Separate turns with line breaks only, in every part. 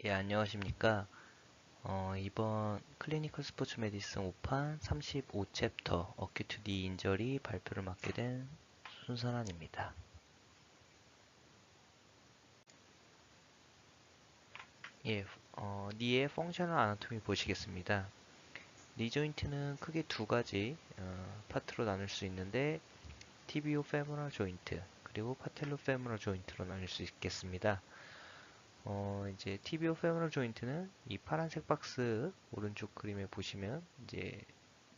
예, 안녕하십니까. 이번 클리니컬 스포츠 메디슨 5판 35챕터 어큐트 니 인저리 발표를 맡게 된 손선환입니다. 예, 니의 펑셔널 아나토미 보시겠습니다. 니 조인트는 크게 두 가지 파트로 나눌 수 있는데 티비오 페모럴 조인트 그리고 파텔로 페모럴 조인트로 나눌 수 있겠습니다. 이제 티비오 페모럴 조인트는 이 파란색 박스 오른쪽 그림에 보시면 이제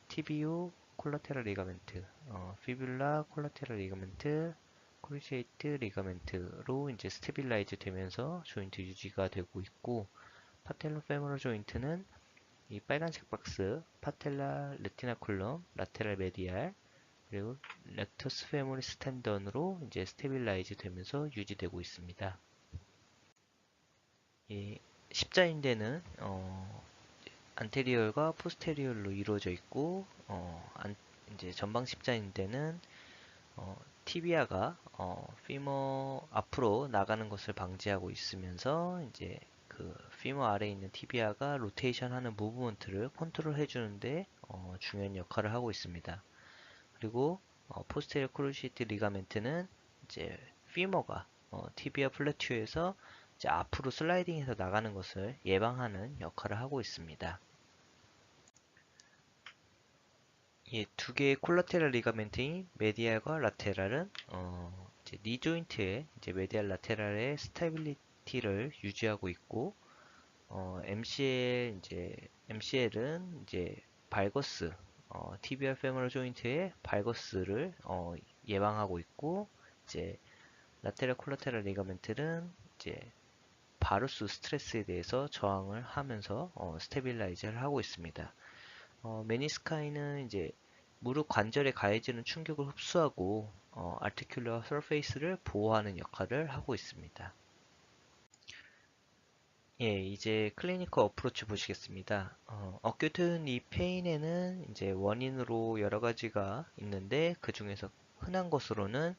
TBO 콜라테럴 리가멘트, 피뷸라 콜라테럴 리가멘트, 크루시에이트 리가멘트로 이제 스테빌라이즈 되면서 조인트 유지가 되고 있고, 파텔로 페모럴 조인트는 이 빨간색 박스 파텔라 레티나쿨럼, 라테랄 메디알, 그리고 렉터스 페모리스 텐던으로 이제 스테빌라이즈 되면서 유지되고 있습니다. 이 십자인대는 안테리얼과 포스테리얼로 이루어져 있고, 이제 전방 십자인대는 티비아가 피머 앞으로 나가는 것을 방지하고 있으면서 이제 그 피머 아래에 있는 티비아가 로테이션 하는 무브먼트를 컨트롤 해주는데 중요한 역할을 하고 있습니다. 그리고 포스테리어 크루시이트 리가멘트는 이제 피머가 티비아 플래튜에서 이제 앞으로 슬라이딩해서 나가는 것을 예방하는 역할을 하고 있습니다. 예, 두 개의 콜라테럴 리가멘트인 메디알과 라테랄은 이제 니 조인트의 이제 메디알 라테랄의 스테빌리티를 유지하고 있고 MCL은 이제 발거스 tibial femoral joint의 발거스를 예방하고 있고 이제 라테랄 콜라테럴 리가멘트는 이제 바루스 스트레스에 대해서 저항을 하면서 스테빌라이즈를 하고 있습니다. 메니스카이는 이제 무릎 관절에 가해지는 충격을 흡수하고 articular surface를 보호하는 역할을 하고 있습니다. 예, 이제 클리니컬 어프로치 보시겠습니다. 어큐트 니 페인에는 이제 원인으로 여러 가지가 있는데 그 중에서 흔한 것으로는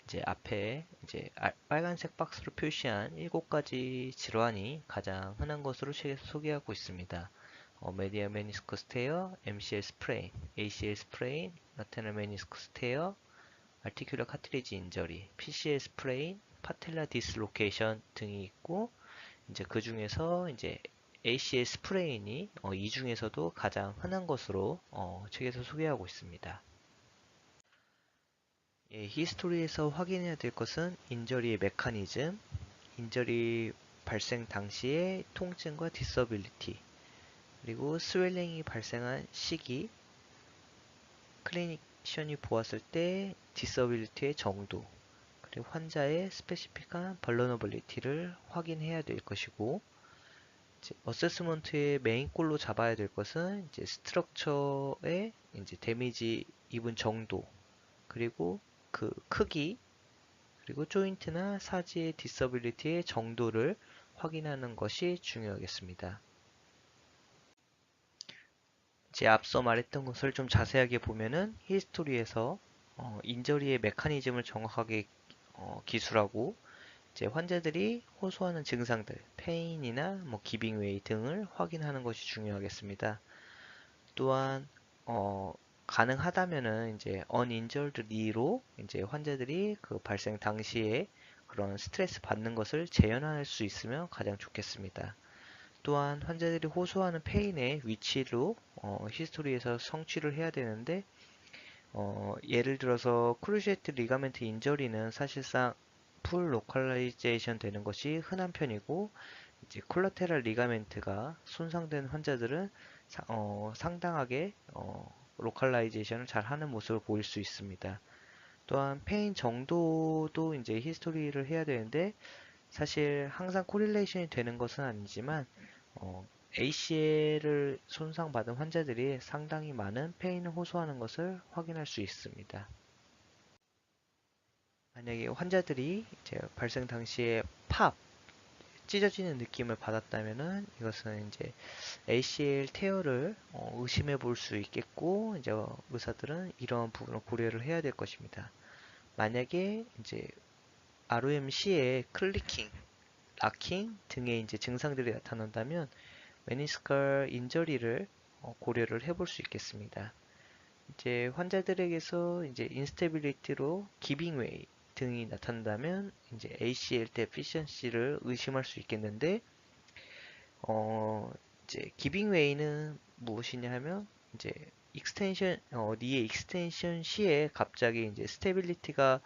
이제 앞에 이제 빨간색 박스로 표시한 7가지 질환이 가장 흔한 것으로 책에서 소개하고 있습니다. 메디al 메니스커스 테어, MCL 스프레인, ACL 스프레인, 라테럴 메니스커스 테어, 아티큘러 카트리지 인저리, PCL 스프레인, 파텔라 디스로케이션 등이 있고 이제 그 중에서 이제 ACL 스프레인이 이 중에서도 가장 흔한 것으로 책에서 소개하고 있습니다. 예, 히스토리에서 확인해야 될 것은 인저리의 메커니즘, 인저리 발생 당시의 통증과 디서빌리티, 그리고 스웰링이 발생한 시기, 클리니션이 보았을 때 디서빌리티의 정도, 그리고 환자의 스페시픽한 벌러너블리티를 확인해야 될 것이고, 어세스먼트의 메인 골로 잡아야 될 것은 이제 스트럭처의 이제 데미지 입은 정도, 그리고 그 크기, 그리고 조인트나 사지의 디서빌리티의 정도를 확인하는 것이 중요하겠습니다. 이제 앞서 말했던 것을 좀 자세하게 보면은 히스토리에서 인저리의 메커니즘을 정확하게 기술하고 이제 환자들이 호소하는 증상들, 페인이나 뭐 기빙 웨이 등을 확인하는 것이 중요하겠습니다. 또한 가능하다면은 이제 uninjured knee로 이제 환자들이 그 발생 당시에 그런 스트레스 받는 것을 재현할 수 있으면 가장 좋겠습니다. 또한 환자들이 호소하는 페인의 위치로 히스토리에서 성취를 해야 되는데 예를 들어서 크루시에트 리가멘트 인저리는 사실상 풀 로컬라이제이션 되는 것이 흔한 편이고 이제 콜라테랄 리가멘트가 손상된 환자들은 상당하게 로컬라이제이션을 잘 하는 모습을 보일 수 있습니다. 또한 페인 정도도 이제 히스토리를 해야 되는데 사실 항상 코릴레이션이 되는 것은 아니지만 ACL을 손상받은 환자들이 상당히 많은 페인을 호소하는 것을 확인할 수 있습니다. 만약에 환자들이 이제 발생 당시에 팝, 찢어지는 느낌을 받았다면은 이것은 이제 ACL 테어를 의심해 볼 수 있겠고 이제 의사들은 이러한 부분을 고려를 해야 될 것입니다. 만약에 이제 ROMC의 클리킹 락킹 등의 이제 증상들이 나타난다면 메니스컬 인저리를 고려를 해볼 수 있겠습니다. 이제 환자들에게서 이제 인스테빌리티로 기빙웨이 등이 나타난다면 이제 ACL 데피션시를 의심할 수 있겠는데 어 이제 기빙웨이는 무엇이냐 하면 이제 니의 익스텐션 시에 갑자기 이제 스테빌리티가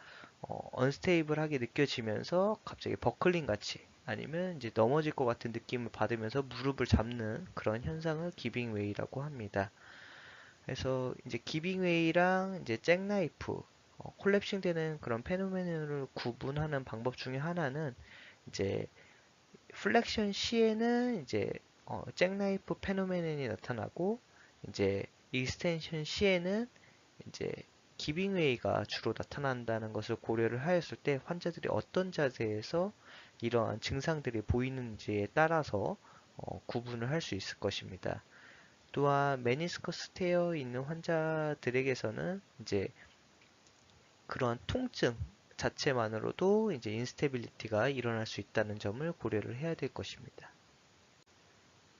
언스테이블하게 느껴지면서 갑자기 버클링 같이 아니면 이제 넘어질 것 같은 느낌을 받으면서 무릎을 잡는 그런 현상을 기빙웨이라고 합니다. 그래서 이제 기빙웨이랑 이제 잭나이프, 콜랩싱 되는 그런 페노메논을 구분하는 방법 중에 하나는 이제 플렉션 시에는 이제 잭나이프 페노메논이 나타나고 이제 익스텐션 시에는 이제 기빙웨이가 주로 나타난다는 것을 고려를 하였을 때 환자들이 어떤 자세에서 이러한 증상들이 보이는지에 따라서 구분을 할 수 있을 것입니다. 또한 메니스커스 테어 있는 환자들에게서는 이제 그러한 통증 자체만으로도 이제 인스테빌리티가 일어날 수 있다는 점을 고려를 해야 될 것입니다.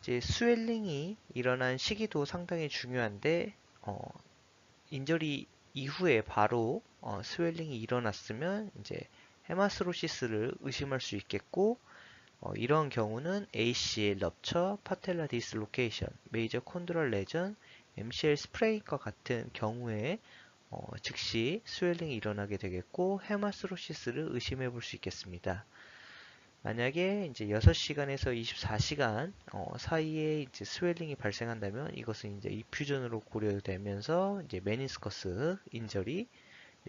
이제 스웰링이 일어난 시기도 상당히 중요한데 인저리 이후에 바로 스웰링이 일어났으면 이제 헤마스로시스를 의심할 수 있겠고 이런 경우는 ACL 럽처, 파텔라 디슬로케이션, 메이저 콘드럴 레전, MCL 스프레인과 같은 경우에 즉시 스웰링이 일어나게 되겠고 헤마스로시스를 의심해 볼 수 있겠습니다. 만약에 이제 6시간에서 24시간 사이에 이제 스웰링이 발생한다면 이것은 이제 이퓨전으로 고려되면서 이제 메니스커스 인저리,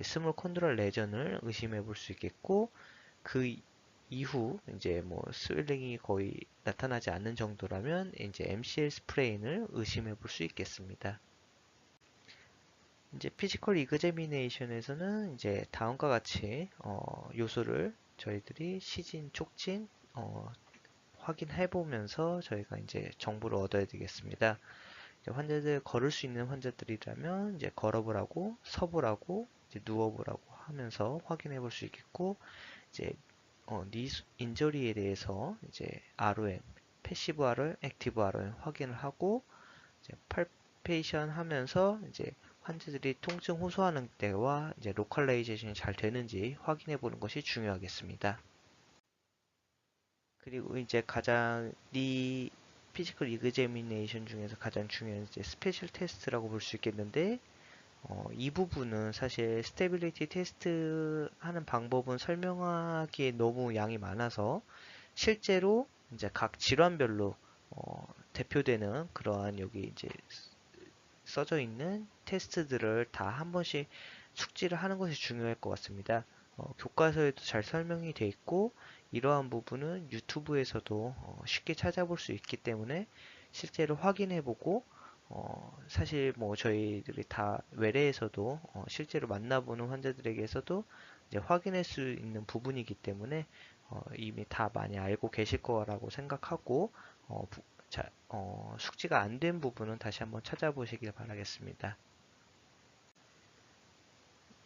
스몰 콘드럴 레전을 의심해 볼 수 있겠고 그 이후 이제 뭐 스웰링이 거의 나타나지 않는 정도라면 이제 MCL 스프레인을 의심해 볼 수 있겠습니다. 이제 피지컬 이그제미네이션에서는 이제 다음과 같이 요소를 저희들이 시진, 촉진 확인해 보면서 저희가 이제 정보를 얻어야 되겠습니다. 환자들 걸을 수 있는 환자들이라면 이제 걸어보라고, 서보라고, 이제 누워보라고 하면서 확인해 볼 수 있겠고 이제 니 인저리에 대해서 이제 ROM, 패시브 ROM, 액티브 ROM 확인을 하고 이제 팔페이션 하면서 이제 환자들이 통증 호소하는 때와 이제 로컬라이제이션이 잘 되는지 확인해 보는 것이 중요하겠습니다. 그리고 이제 가장 니 피지컬 이그제미네이션 중에서 가장 중요한 이제 스페셜 테스트라고 볼 수 있겠는데 이 부분은 사실 스테빌리티 테스트 하는 방법은 설명하기에 너무 양이 많아서 실제로 이제 각 질환별로 대표되는 그러한 여기 이제 써져 있는 테스트들을 다 한 번씩 숙지를 하는 것이 중요할 것 같습니다. 교과서에도 잘 설명이 되어 있고 이러한 부분은 유튜브에서도 쉽게 찾아볼 수 있기 때문에 실제로 확인해보고 사실 뭐 저희들이 다 외래에서도 실제로 만나보는 환자들에게서도 이제 확인할 수 있는 부분이기 때문에 이미 다 많이 알고 계실 거라고 생각하고 숙지가 안 된 부분은 다시 한번 찾아보시길 바라겠습니다.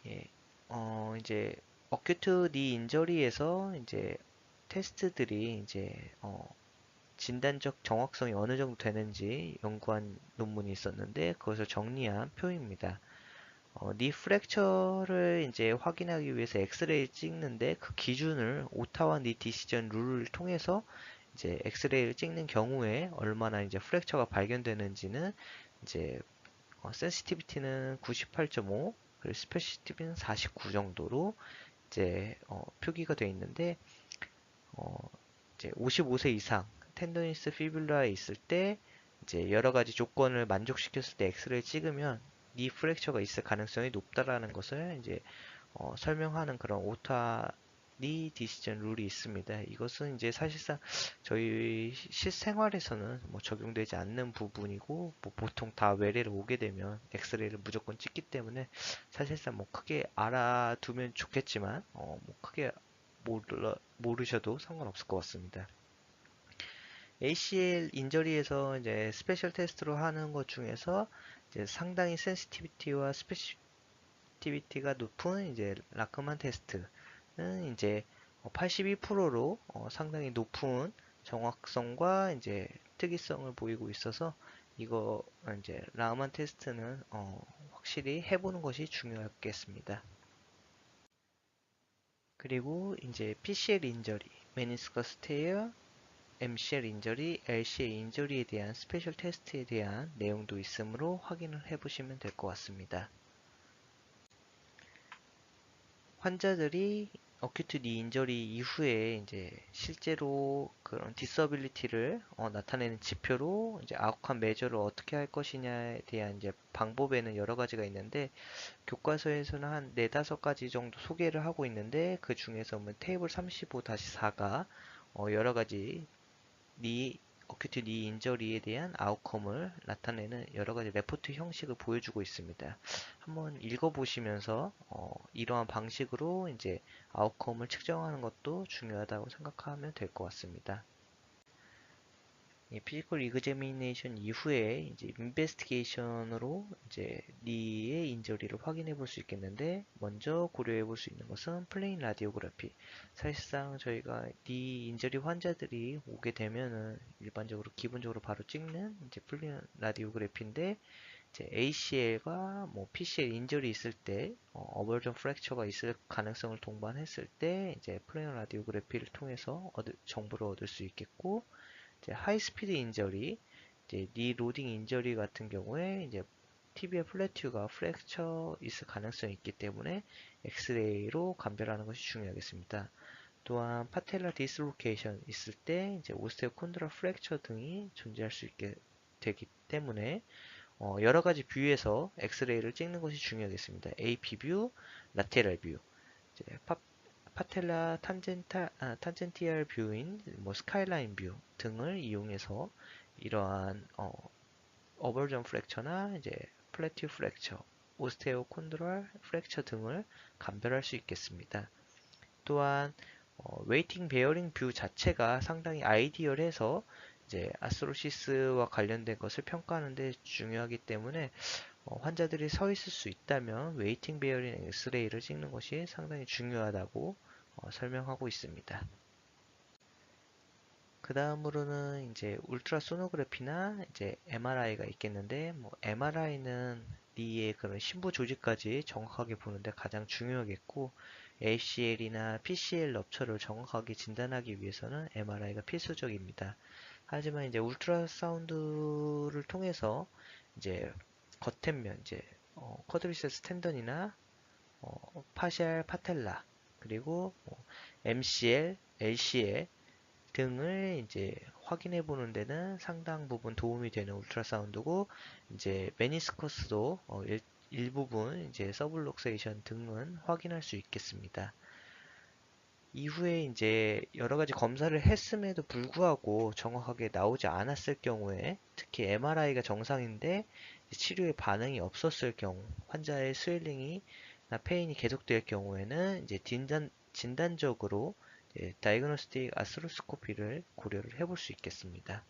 예, 이제 어큐트 니 인저리에서 이제 테스트들이 이제 진단적 정확성이 어느 정도 되는지 연구한 논문이 있었는데 그것을 정리한 표입니다. 니 프랙처를 이제 확인하기 위해서 엑스레이를 찍는데 그 기준을 오타와 니 디시전 룰을 통해서 이제 엑스레이를 찍는 경우에 얼마나 이제 프랙처가 발견되는지는 이제 센시티비티는 98.5 그리고 스페시티비티는 49 정도로 이제 표기가 되어 있는데 이제 55세 이상 텐더니스 피뷸라에 있을 때 이제 여러 가지 조건을 만족시켰을 때 엑스레이를 찍으면 니 프랙처가 있을 가능성이 높다라는 것을 이제 설명하는 그런 오타 니 디시전 룰이 있습니다. 이것은 이제 사실상 저희 실생활에서는 뭐 적용되지 않는 부분이고 뭐 보통 다 외래를 오게 되면 엑스레이를 무조건 찍기 때문에 사실상 뭐 크게 알아두면 좋겠지만 뭐 크게 모르셔도 상관없을 것 같습니다. ACL 인저리에서 이제 스페셜 테스트로 하는 것 중에서 이제 상당히 센시티비티와 스페시티비티가 높은 이제 라크만 테스트는 이제 82%로 상당히 높은 정확성과 이제 특이성을 보이고 있어서 이거 이제 라만 테스트는 확실히 해보는 것이 중요하겠습니다. 그리고 이제 PCL 인저리, 메니스커스 테어, MCL 인저리, LCA 인저리에 대한 스페셜 테스트에 대한 내용도 있으므로 확인을 해보시면 될 것 같습니다. 환자들이 어큐트 니 인저리 이후에 이제 실제로 그런 디서빌리티를 나타내는 지표로 이제 아웃컴 메저를 어떻게 할 것이냐에 대한 이제 방법에는 여러 가지가 있는데 교과서에서는 한 4, 5가지 정도 소개를 하고 있는데 그 중에서 뭐 테이블 35-4가 여러 가지 니 어큐트 니 인저리에 대한 아웃컴을 나타내는 여러 가지 레포트 형식을 보여주고 있습니다. 한번 읽어보시면서 이러한 방식으로 이제 아웃컴을 측정하는 것도 중요하다고 생각하면 될 것 같습니다. 피지컬 이그제미네이션 이후에 이제 인베스티게이션으로 이제 니의 인저리를 확인해 볼 수 있겠는데 먼저 고려해 볼 수 있는 것은 플레인 라디오그래피. 사실상 저희가 니 인저리 환자들이 오게 되면은 일반적으로 기본적으로 바로 찍는 이제 플레인 라디오그래피인데 이제 ACL과 뭐 PCL 인저리 있을 때 어벌전 프랙처가 있을 가능성을 동반했을 때 이제 플레인 라디오그래피를 통해서 정보를 얻을 수 있겠고 이제 하이스피드 인저리, 이제 니 로딩 인저리 같은 경우에 이제 TB의 플래튜가 프랙처 있을 가능성이 있기 때문에 엑스레이로 감별하는 것이 중요하겠습니다. 또한 파텔라 디스로케이션 있을 때 이제 오스테오콘드라 프랙처 등이 존재할 수 있게 되기 때문에 여러 가지 뷰에서 엑스레이를 찍는 것이 중요하겠습니다. AP 뷰, 라테랄 뷰, 이제 파텔라 탄젠티얼 뷰인 뭐 스카이라인 뷰 등을 이용해서 이러한 어벌전 프랙처나 이제 플래튜 프랙처, 오스테오콘드랄 프랙처 등을 감별할 수 있겠습니다. 또한 웨이팅 베어링 뷰 자체가 상당히 아이디얼해서 이제 아스로시스와 관련된 것을 평가하는 데 중요하기 때문에 환자들이 서 있을 수 있다면 웨이팅 베어링 엑스레이를 찍는 것이 상당히 중요하다고 설명하고 있습니다. 그 다음으로는 이제 울트라소노그래피나 이제 MRI가 있겠는데 뭐 MRI는 니의 그런 심부 조직까지 정확하게 보는데 가장 중요하겠고 ACL이나 PCL 럽처를 정확하게 진단하기 위해서는 MRI가 필수적입니다. 하지만 이제 울트라사운드를 통해서 이제 겉앤면 이제 쿼드리세스 텐던이나 파시알 파텔라 그리고 MCL, LCL 등을 이제 확인해 보는 데는 상당 부분 도움이 되는 울트라사운드고 이제 메니스커스도 일부분 이제 서블록세이션 등은 확인할 수 있겠습니다. 이후에 이제 여러 가지 검사를 했음에도 불구하고 정확하게 나오지 않았을 경우에 특히 MRI가 정상인데 치료에 반응이 없었을 경우 환자의 스웰링이나 페인이 계속될 경우에는 이제 진단적으로 다이그노스틱 아스로스코피를 고려를 해볼 수 있겠습니다.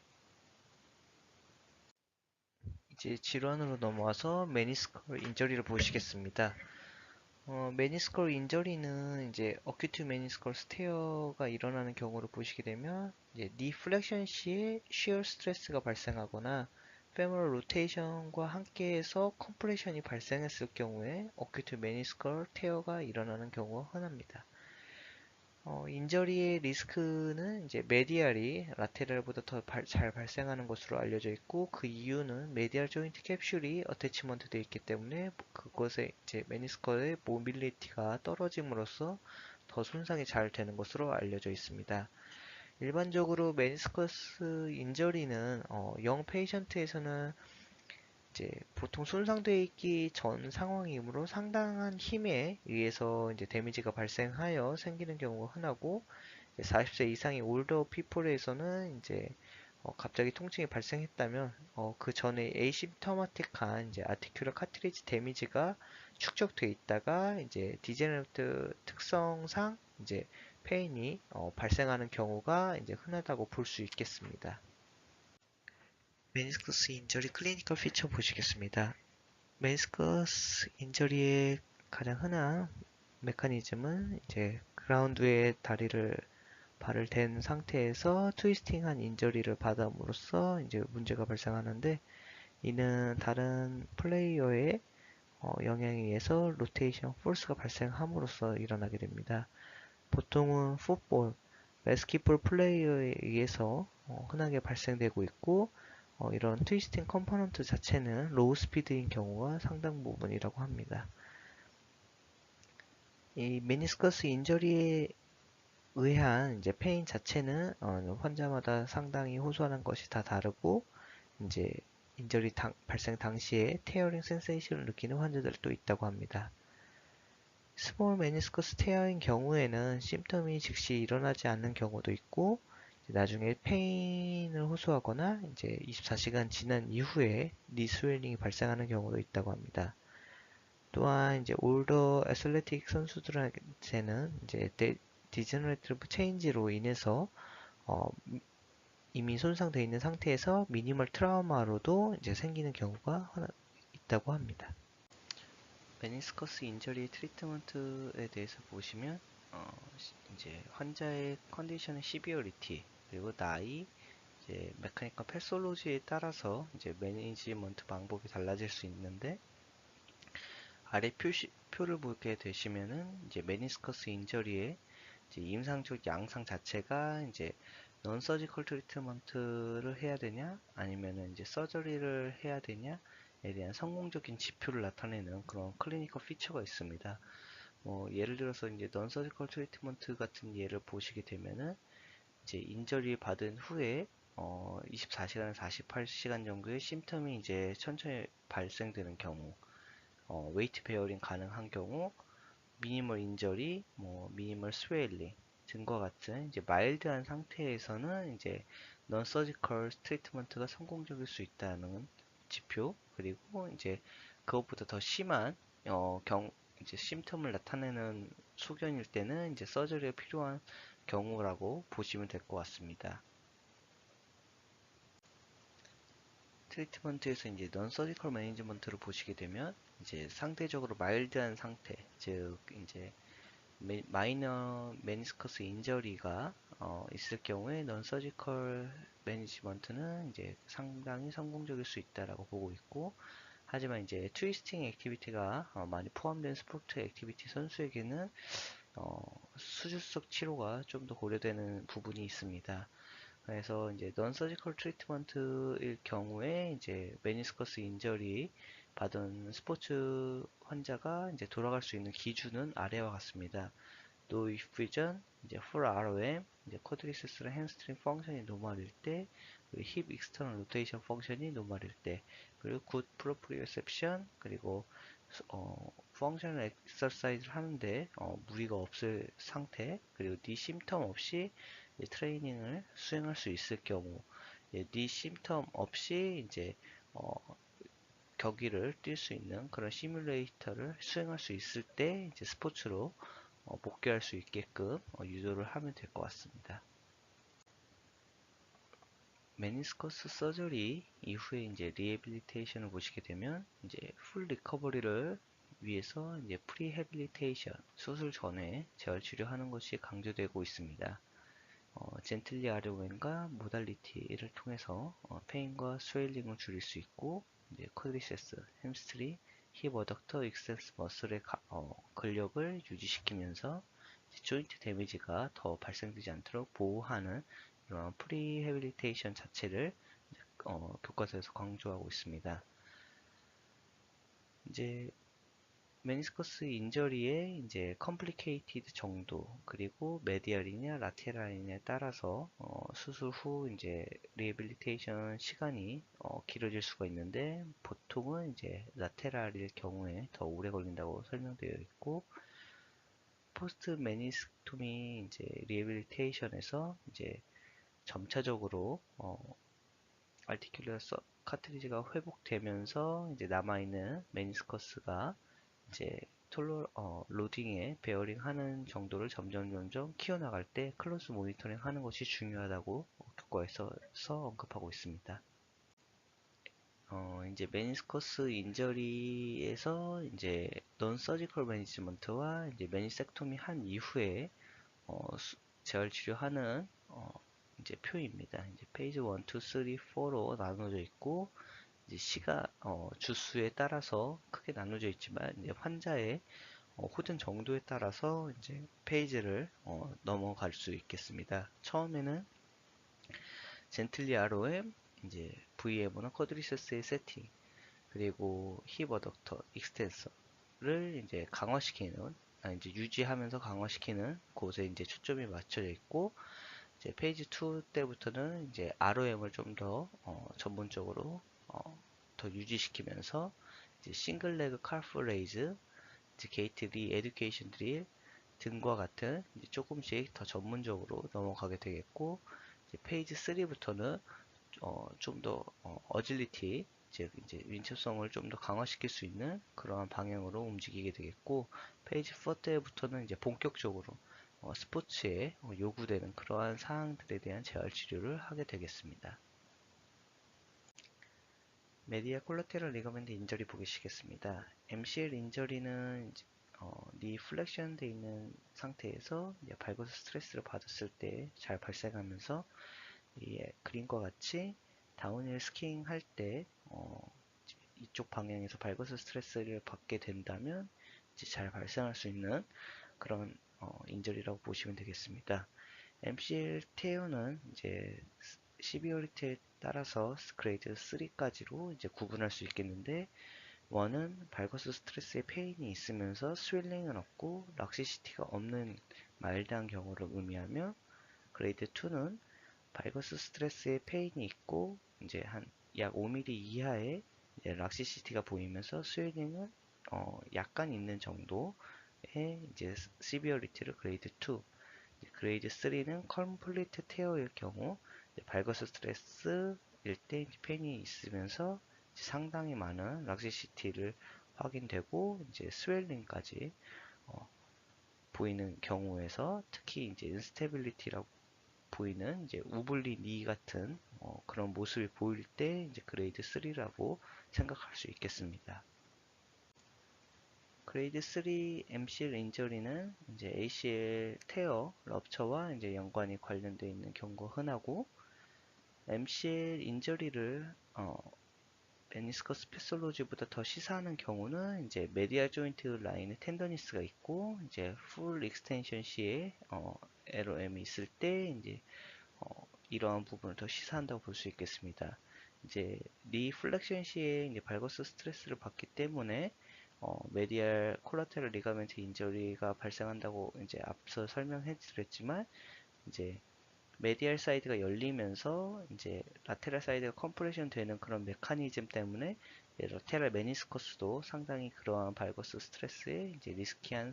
이제 질환으로 넘어와서 메니스컬 인저리를 보시겠습니다. 메니스컬 인저리는 이제 어큐트 메니스컬 스테어가 일어나는 경우를 보시게 되면 이제 니 플렉션 시에 쉬어 스트레스가 발생하거나 페모럴 로테이션과 함께해서 컴프레션이 발생했을 경우에 어큐트 메니스컬 테어가 일어나는 경우가 흔합니다. 인저리의 리스크는 이제 메디알이 라테랄보다 더 잘 발생하는 것으로 알려져 있고 그 이유는 메디알 조인트 캡슐이 어태치먼트 되어 있기 때문에 그것에 이제 메니스컬의 모빌리티가 떨어짐으로써 더 손상이 잘 되는 것으로 알려져 있습니다. 일반적으로 메니스커스 인저리는 영 페이션트에서는 이제 보통 손상되어 있기 전 상황이므로 상당한 힘에 의해서 이제 데미지가 발생하여 생기는 경우가 흔하고 40세 이상의 올더 피플에서는 이제 갑자기 통증이 발생했다면 그 전에 에이심토마틱한 이제 아티큘러 카트리지 데미지가 축적돼 있다가 이제 디제너레이트 특성상 이제 페인이 발생하는 경우가 이제 흔하다고 볼 수 있겠습니다. 메니스커스 인저리 클리니컬 피처 보시겠습니다. 메니스커스 인저리의 가장 흔한 메커니즘은 이제 그라운드에 발을 댄 상태에서 트위스팅한 인저리를 받음으로써 이제 문제가 발생하는데, 이는 다른 플레이어의 영향에 의해서 로테이션 포스가 발생함으로써 일어나게 됩니다. 보통은 풋볼, 바스켓볼 플레이어에 의해서 흔하게 발생되고 있고, 이런 트위스팅 컴포넌트 자체는 로우 스피드인 경우가 상당 부분이라고 합니다. 이 메니스커스 인저리에 의한 이제 페인 자체는 환자마다 상당히 호소하는 것이 다 다르고, 이제 발생 당시에 테어링 센세이션을 느끼는 환자들도 있다고 합니다. 스몰 메니스커스 테어인 경우에는 심텀이 즉시 일어나지 않는 경우도 있고, 나중에 페인을 호소하거나 이제 24시간 지난 이후에 니스웰링이 발생하는 경우도 있다고 합니다. 또한 이제 올더 애슬레틱 선수들한테는 이제 디저너레티브 체인지로 인해서 어, 이미 손상되어 있는 상태에서 미니멀 트라우마로도 이제 생기는 경우가 있다고 합니다. 메니스커스 인저리 트리트먼트에 대해서 보시면 이제 환자의 컨디션의 시비어리티, 그리고 나이, 이제 메카니컬 패솔로지에 따라서 이제 매니지먼트 방법이 달라질 수 있는데, 아래 표를 보게 되시면은 이제 메니스커스 인저리의 이제 임상적 양상 자체가 이제 non 서지컬 트리트먼트를 해야 되냐, 아니면은 이제 서저리를 해야 되냐에 대한 성공적인 지표를 나타내는 그런 클리니컬 피처가 있습니다. 예를 들어서 이제 non 서지컬 트리트먼트 같은 예를 보시게 되면은 이제 인저리 받은 후에 24시간에서 48시간 정도의 심텀이 이제 천천히 발생되는 경우, 웨이트 베어링 가능한 경우, 미니멀 인저리, 미니멀 스웨일링 등과 같은 이제 마일드한 상태에서는 이제 non 서지컬 트리트먼트가 성공적일 수 있다는 지표, 그리고 이제 그것보다 더 심한 이제 심텀을 나타내는 소견일 때는 이제 서저리가 필요한 경우라고 보시면 될 것 같습니다. 트리트먼트에서 이제 non 서지컬 매니지먼트를 보시게 되면 이제 상대적으로 마일드한 상태, 즉 이제 마이너 메니스커스 인저리가 있을 경우에 non 서지컬 매니지먼트는 이제 상당히 성공적일 수 있다라고 보고 있고, 하지만 이제 트위스팅 액티비티가 많이 포함된 스포츠 액티비티 선수에게는 수술적 치료가 좀 더 고려되는 부분이 있습니다. 그래서 이제 non 서지컬 트리트먼트일 경우에 이제 메니스커스 인저리 받은 스포츠 환자가 이제 돌아갈 수 있는 기준은 아래와 같습니다. 노 이프전, 이제 풀 ROM, 이제 쿼드리세스랑 햄스트링 펑션이 노멀일 때, 그리고 힙 익스터널 로테이션 펑션이 노멀일 때, 그리고 굿 프로프리오셉션, 그리고 펑셔널 엑서사이즈를 하는데 무리가 없을 상태, 그리고 니 심텀 없이 트레이닝을 수행할 수 있을 경우, 니 심텀 없이 이제 어, 경기를 뛸 수 있는 그런 시뮬레이터를 수행할 수 있을 때 이제 스포츠로 복귀할 수 있게끔 유도를 하면 될 것 같습니다. 메니스커스 서저리 이후에 이제 리해빌리테이션을 보시게 되면 이제 풀 리커버리를 위해서 이제 프리해빌리테이션, 수술 전에 재활 치료하는 것이 강조되고 있습니다. 젠틀리 ROM과 모달리티를 통해서 페인과 스웨일링을 줄일 수 있고, 이제 쿼드리세스, 햄스트링, 힙 어덕터 익센스 머슬의 근력을 유지시키면서 조인트 데미지가 더 발생되지 않도록 보호하는 이런 프리해빌리테이션 자체를 교과서에서 강조하고 있습니다. 이제 메니스커스 인저리의 이제 컴플리케이티드 정도, 그리고 메디얼이냐 라테랄이냐에 따라서 수술 후 이제 리해빌리테이션 시간이 길어질 수가 있는데, 보통은 이제 라테랄일 경우에 더 오래 걸린다고 설명되어 있고, 포스트 메니스토미 이제 리해빌리테이션에서 이제 점차적으로 아티큘러 카트리지가 회복되면서 이제 남아있는 메니스커스가 이제 로딩에 베어링 하는 정도를 점점 키워나갈 때 클로즈 모니터링 하는 것이 중요하다고 교과에서 언급하고 있습니다. 이제 메니스커스 인저리에서 이제 non surgical management와 이제 메니섹토미 한 이후에 재활 치료하는 이제 표입니다. 이제 페이지 1, 2, 3, 4로 나눠져 있고 이제 주수에 따라서 크게 나눠져 있지만 이제 환자의 호전 정도에 따라서 이제 페이지를 넘어갈 수 있겠습니다. 처음에는 젠틀리 ROM, 이제 VMO나 쿼드리세스의 세팅, 그리고 힙 어덕터, 익스텐서를 이제 이제 유지하면서 강화시키는 곳에 이제 초점이 맞춰져 있고, 이제 페이지 2 때부터는 이제 ROM을 좀 더 전문적으로 더 유지시키면서 이제 싱글 레그 칼프 레이즈, 이제 게이트 리 에듀케이션 드릴 등과 같은 이제 조금씩 더 전문적으로 넘어가게 되겠고, 이제 페이지 3부터는 좀 더 어질리티, 이제 민첩성을 좀 더 강화시킬 수 있는 그러한 방향으로 움직이게 되겠고, 페이지 4 때부터는 이제 본격적으로 스포츠에 요구되는 그러한 사항들에 대한 재활 치료를 하게 되겠습니다. 메디아 콜라테럴 리거멘트 인저리 보시겠습니다. MCL 인저리는 니 플렉션 돼 있는 상태에서 발버스 스트레스를 받았을 때 잘 발생하면서 그림과 같이 다운힐 스키잉 할 때 이쪽 방향에서 발버스 스트레스를 받게 된다면 이제 잘 발생할 수 있는 그런 인절이라고 보시면 되겠습니다. MCL 테어는 이제 시비어리티에 따라서 그레이드 3까지로 이제 구분할 수 있겠는데, 1은 발거스 스트레스의 페인이 있으면서 스웰링은 없고 락시시티가 없는 마일드한 경우를 의미하며, 그레이드 2는 발거스 스트레스의 페인이 있고 이제 한 약 5mm 이하의 락시시티가 보이면서 스웨딩은 약간 있는 정도의 이제 시비어리티를 그레이드 2, 그레이드 3는 컴플리트 테어일 경우 발거스 스트레스일 때 페인이 있으면서 상당히 많은 락시시티를 확인되고 이제 스웰링까지 보이는 경우에서, 특히 이제 인스테빌리티라고 보이는 이제 우블리 니 같은 그런 모습이 보일 때 이제 그레이드 3라고 생각할 수 있겠습니다. 그레이드 3 MCL 인저리는 이제 ACL 테어, 럽처와 이제 연관이 관련되어 있는 경우가 흔하고, MCL 인저리를 메니스커스 패솔로지보다 더 시사하는 경우는 이제 메디알 조인트 라인에 텐더니스가 있고 이제 풀 익스텐션 시에 LOM이 있을 때 이제 이러한 부분을 더 시사한다고 볼 수 있겠습니다. 이제 리플렉션 시에 이제 발거스 스트레스를 받기 때문에 메디알 콜라테럴 리가멘트 인저리가 발생한다고 이제 앞서 설명해 드렸지만, 이제 메디알 사이드가 열리면서 이제 라테랄 사이드가 컴프레션 되는 그런 메커니즘 때문에 라테랄 메니스커스도 상당히 그러한 발거스 스트레스에 이제 리스키한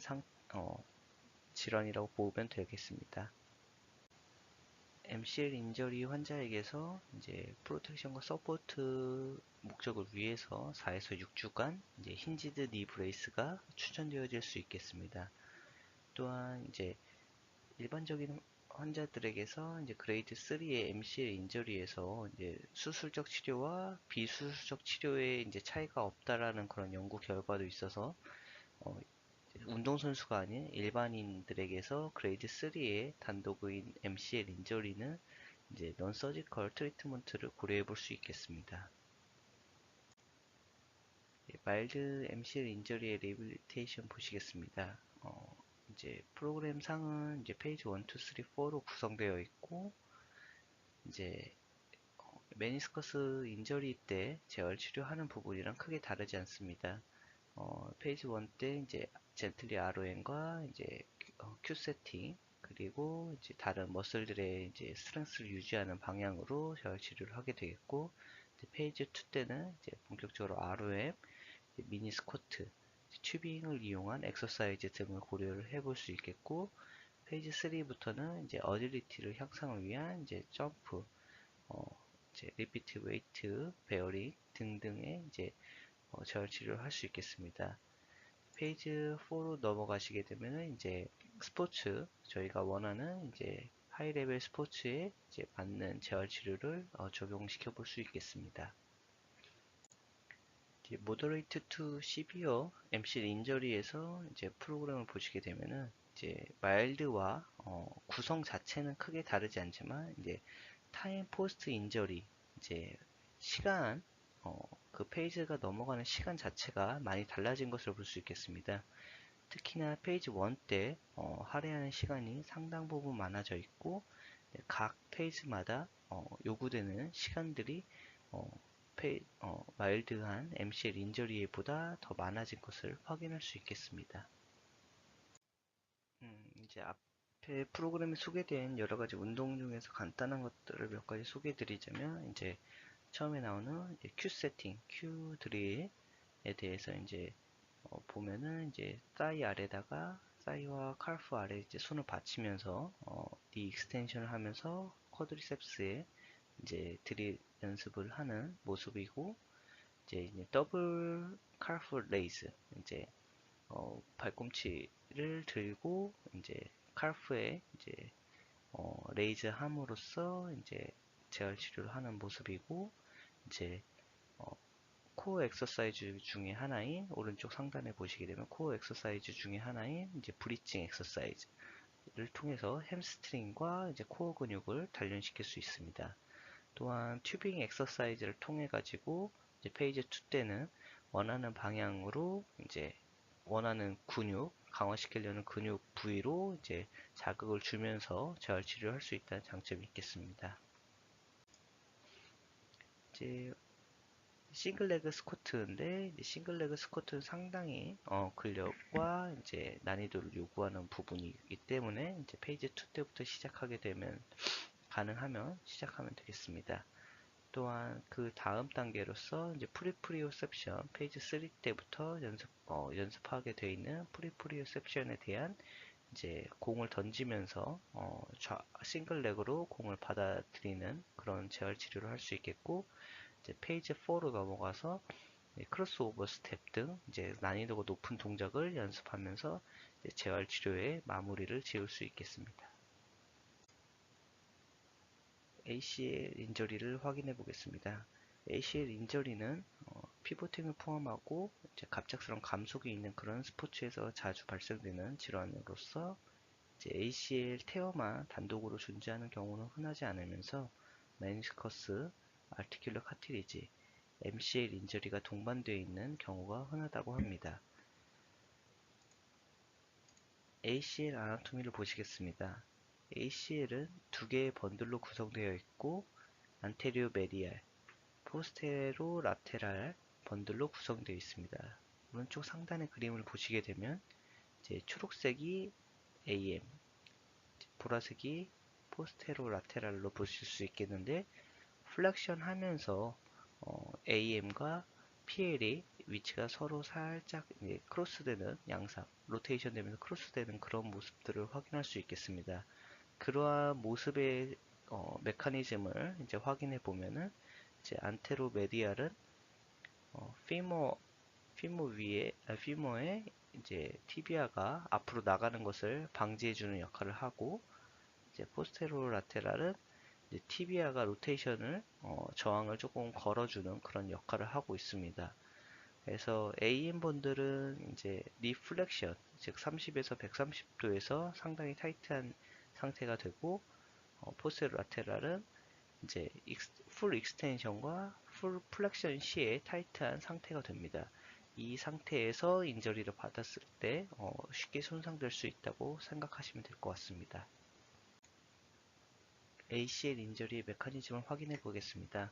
질환이라고 보면 되겠습니다. MCL 인저리 환자에게서 이제 프로텍션과 서포트 목적을 위해서 4에서 6주간 이제 힌지드 니 브레이스가 추천되어질 수 있겠습니다. 또한 이제 일반적인 환자들에게서 이제 그레이드 3의 MCL 인저리에서 이제 수술적 치료와 비수술적 치료에 이제 차이가 없다라는 그런 연구 결과도 있어서 운동선수가 아닌 일반인들에게서 그레이드 3의 단독의 MCL 인저리는 이제 넌 서지컬 트리트먼트를 고려해 볼 수 있겠습니다. 마일드 MCL 인저리의 리빌리테이션 보시겠습니다. 이제 프로그램 상은 이제 페이지 1, 2, 3, 4로 구성되어 있고, 이제 메니스커스 인저리 때 재활 치료하는 부분이랑 크게 다르지 않습니다. 페이지 1 때 이제 젠틀리 ROM과 이제 Q 세팅, 그리고 이제 다른 머슬들의 이제 스트렝스를 유지하는 방향으로 재활 치료를 하게 되겠고, 페이지 2 때는 이제 본격적으로 ROM, 미니 스쿼트, 튜빙을 이용한 엑서사이즈 등을 고려를 해볼 수 있겠고, 페이지 3부터는 이제 어질리티를 향상을 위한 이제 점프, 이제 리피트 웨이트, 베어링 등등의 이제 재활 치료를 할 수 있겠습니다. 페이지 4로 넘어가시게 되면은 이제 스포츠, 저희가 원하는 이제 하이 레벨 스포츠에 이제 맞는 재활 치료를 적용시켜 볼 수 있겠습니다. 이제 Moderate to Severe MC 인저리에서 이제 프로그램을 보시게 되면은 이제 마일드와 구성 자체는 크게 다르지 않지만 이제 타임 포스트 인저리 이제 시간 그 페이지가 넘어가는 시간 자체가 많이 달라진 것을 볼 수 있겠습니다. 특히나 페이지 1 때 할애하는 시간이 상당 부분 많아져 있고 각 페이지마다 요구되는 시간들이 어, 마일드한 MCL 인저리보다 더 많아진 것을 확인할 수 있겠습니다. 이제 앞에 프로그램에 소개된 여러 가지 운동 중에서 간단한 것들을 몇 가지 소개해 드리자면 이제 처음에 나오는 이제 큐 세팅, 큐 드릴에 대해서 이제 보면은 이제 사이 아래다가 사이와 칼프 아래 이제 손을 받치면서 니 익스텐션을 하면서 쿼드리셉스에 이제 드릴 연습을 하는 모습이고 이제 더블 칼프 레이즈 이제 발꿈치를 들고 이제 칼프에 이제 레이즈 함으로써 이제 재활 치료를 하는 모습이고 이제 어, 코어 엑서사이즈 중에 하나인 오른쪽 상단에 보시게 되면 코어 엑서사이즈 중에 하나인 이제 브리징 엑서사이즈를 통해서 햄스트링과 이제 코어 근육을 단련시킬 수 있습니다. 또한 튜빙 엑서사이즈를 통해 가지고 이제 페이지 2 때는 원하는 방향으로 이제 원하는 근육 강화시키려는 근육 부위로 이제 자극을 주면서 재활 치료를 할 수 있다는 장점이 있겠습니다. 이제 싱글레그 스쿼트인데 싱글레그 스쿼트는 상당히 근력과 이제 난이도를 요구하는 부분이기 때문에 이제 페이지 2 때부터 시작하게 되면 가능하면 시작하면 되겠습니다. 또한 그 다음 단계로서 이제 프리프리오셉션 페이지 3 때부터 연습하게 되어 있는 프리프리오셉션에 대한 이제 공을 던지면서 싱글렉으로 공을 받아들이는 그런 재활 치료를 할 수 있겠고 이제 페이지 4로 넘어가서 크로스오버 스텝 등 이제 난이도가 높은 동작을 연습하면서 재활 치료의 마무리를 지을 수 있겠습니다. ACL 인저리를 확인해 보겠습니다. ACL 인저리는 피보팅을 포함하고 이제 갑작스러운 감속이 있는 그런 스포츠에서 자주 발생되는 질환으로서 이제 ACL 테어만 단독으로 존재하는 경우는 흔하지 않으면서 메니스커스, 아티큘러 카티리지, MCL 인저리가 동반되어 있는 경우가 흔하다고 합니다. ACL 아나토미를 보시겠습니다. ACL은 두 개의 번들로 구성되어 있고 안테리오 메디알, 포스테로 라테랄 번들로 구성되어 있습니다. 오른쪽 상단의 그림을 보시게 되면 이제 초록색이 AM, 보라색이 포스테로 라테랄로 보실 수 있겠는데 플렉션 하면서 AM과 PL이 위치가 서로 살짝 크로스되는 양상, 로테이션 되면서 크로스되는 그런 모습들을 확인할 수 있겠습니다. 그러한 모습의 메커니즘을 이제 확인해 보면은 이제 안테로 메디알은 피모 위에 피모에 이제 티비아가 앞으로 나가는 것을 방지해 주는 역할을 하고 이제 포스테로 라테랄은 티비아가 로테이션을 저항을 조금 걸어주는 그런 역할을 하고 있습니다. 그래서 AM 본들은 이제 리플렉션 즉 30에서 130도에서 상당히 타이트한 상태가 되고 포스테로 라테랄은 이제 풀 익스텐션과 풀 플렉션 시에 타이트한 상태가 됩니다. 이 상태에서 인저리를 받았을 때 쉽게 손상될 수 있다고 생각하시면 될 것 같습니다. ACL 인저리의 메커니즘을 확인해 보겠습니다.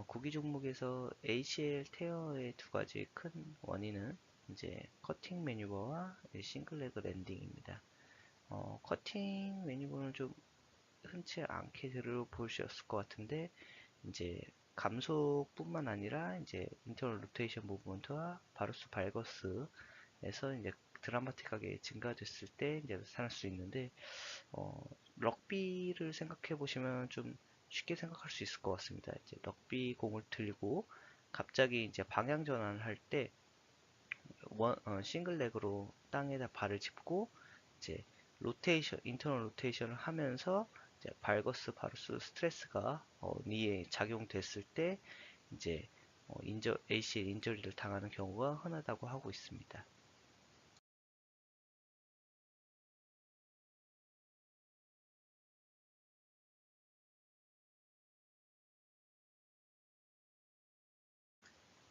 구기 종목에서 ACL 테어의 두 가지 큰 원인은 이제 커팅 매뉴버와 싱글레그 랜딩입니다. 커팅 매뉴버는 좀 흔치 않게 들어보셨을 것 같은데 이제 감속뿐만 아니라 이제 인터널 로테이션 무브먼트와 바루스 발거스에서 이제 드라마틱하게 증가됐을 때 이제 나타날 수 있는데 럭비를 생각해 보시면 좀 쉽게 생각할 수 있을 것 같습니다. 이제 럭비 공을 들고 갑자기 이제 방향 전환을 할 때 싱글 렉으로 땅에다 발을 짚고 이제 로테이션, 인터널 로테이션을 하면서 발거스 바루스 스트레스가 니에 작용됐을 때 이제
ACL 인저리를 당하는 경우가 흔하다고 하고 있습니다.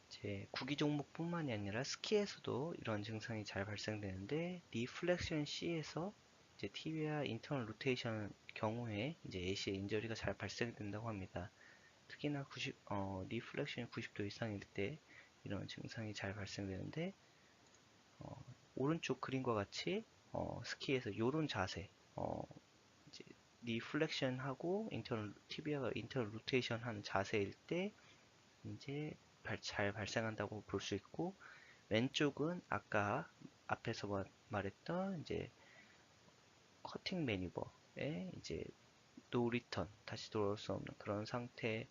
이제 구기 종목뿐만이 아니라 스키에서도 이런 증상이 잘 발생되는데 리플렉션 C에서 이제 TB와 인터널 로테이션 경우에 이제 ACL 인저리가 잘 발생된다고 합니다. 특히나 리플렉션이 90도 이상일 때 이런 증상이 잘 발생되는데 오른쪽 그림과 같이 스키에서 이런 자세 이제 리플렉션하고 TB가 인터널 로테이션 하는 자세일 때 이제 잘 발생한다고 볼 수 있고 왼쪽은 아까 앞에서 말했던 이제 커팅 매니버의 이제 노 리턴 다시 돌아올 수 없는 그런 상태의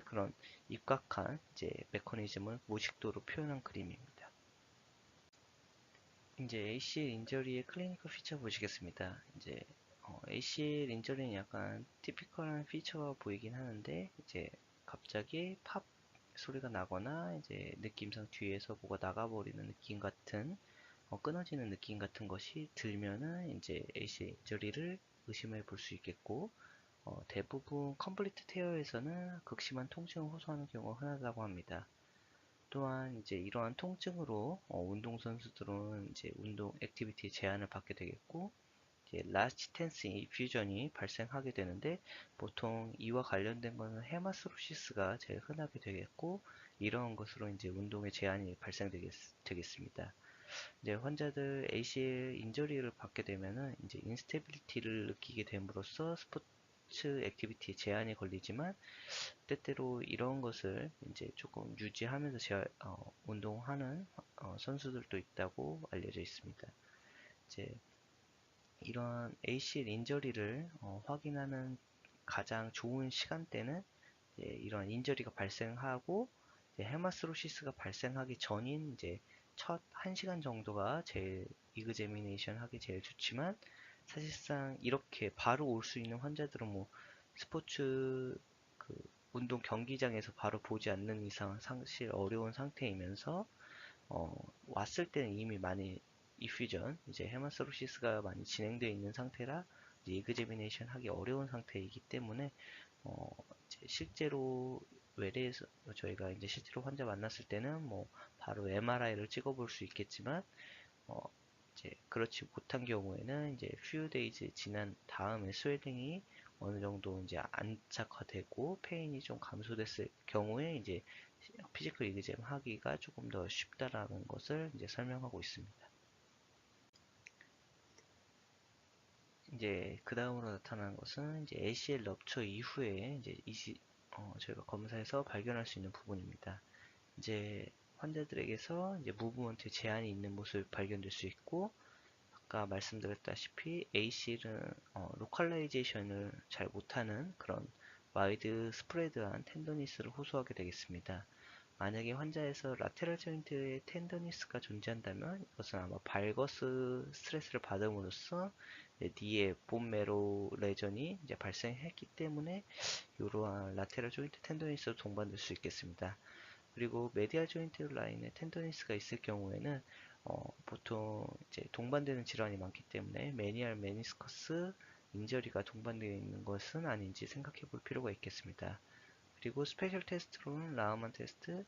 그런 입각한 이제 메커니즘을 무식도로 표현한 그림입니다. 이제 ACL 인저리의 클리니컬 피처 보시겠습니다. 이제 ACL 인저리는 약간 티피컬한 피처가 보이긴 하는데 이제 갑자기 팝 소리가 나거나 이제 느낌상 뒤에서 뭐가 나가버리는 느낌 같은 끊어지는 느낌 같은 것이 들면은 이제 ACL 인저리를 의심해 볼 수 있겠고 대부분 컴플리트 테어에서는 극심한 통증을 호소하는 경우가 흔하다고 합니다. 또한 이제 이러한 통증으로 운동선수들은 이제 운동 액티비티 제한을 받게 되겠고 이제 라스트 텐스 인퓨전이 발생하게 되는데 보통 이와 관련된 것은 헤마스로시스가 제일 흔하게 되겠고 이러한 것으로 이제 운동에 제한이 발생되겠습니다. 이제 환자들 ACL 인저리를 받게 되면은 이제 인스테빌리티를 느끼게 됨으로써 스포츠 액티비티에 제한이 걸리지만 때때로 이런 것을 이제 조금 유지하면서 운동하는 선수들도 있다고 알려져 있습니다. 이제 이러한 ACL 인저리를 확인하는 가장 좋은 시간대는 이런 인저리가 발생하고 헤마스로시스가 발생하기 전인 이제 첫 1시간 정도가 제일 이그제미네이션 하기 제일 좋지만 사실상 이렇게 바로 올 수 있는 환자들은 뭐 스포츠 그 운동 경기장에서 바로 보지 않는 이상 사실 어려운 상태이면서 왔을 때는 이미 많이 이퓨전 이제 헤마스로시스가 많이 진행되어 있는 상태라 이그제미네이션 하기 어려운 상태이기 때문에 어, 실제로 외래에서 저희가 이제 실제로 환자 만났을 때는 뭐 바로 MRI를 찍어볼 수 있겠지만 어, 이제 그렇지 못한 경우에는 이제 few days 지난 다음에 스웨링이 어느 정도 이제 안착화되고 페인이 좀 감소됐을 경우에 이제 피지컬 이그잼 하기가 조금 더 쉽다라는 것을 이제 설명하고 있습니다. 이제 그 다음으로 나타나는 것은 이제 ACL 럽처 이후에 이제 저희가 검사해서 발견할 수 있는 부분입니다. 이제 환자들에게서 이제 무브먼트 제한이 있는 모습이 발견될 수 있고 아까 말씀드렸다시피 ACL은 로컬라이제이션을 잘 못하는 그런 와이드 스프레드한 텐더니스를 호소하게 되겠습니다. 만약에 환자에서 라테럴 조인트에 텐더니스가 존재한다면 이것은 아마 발거스 스트레스를 받음으로써 니의 본메로 레전이 이제 발생했기 때문에 이러한 라테럴 조인트 텐더니스로 동반될 수 있겠습니다. 그리고 메디알 조인트 라인에 텐더니스가 있을 경우에는 보통 이제 동반되는 질환이 많기 때문에 매니알 메니스커스 인저리가 동반되어 있는 것은 아닌지 생각해 볼 필요가 있겠습니다. 그리고 스페셜 테스트로는 라우만 테스트,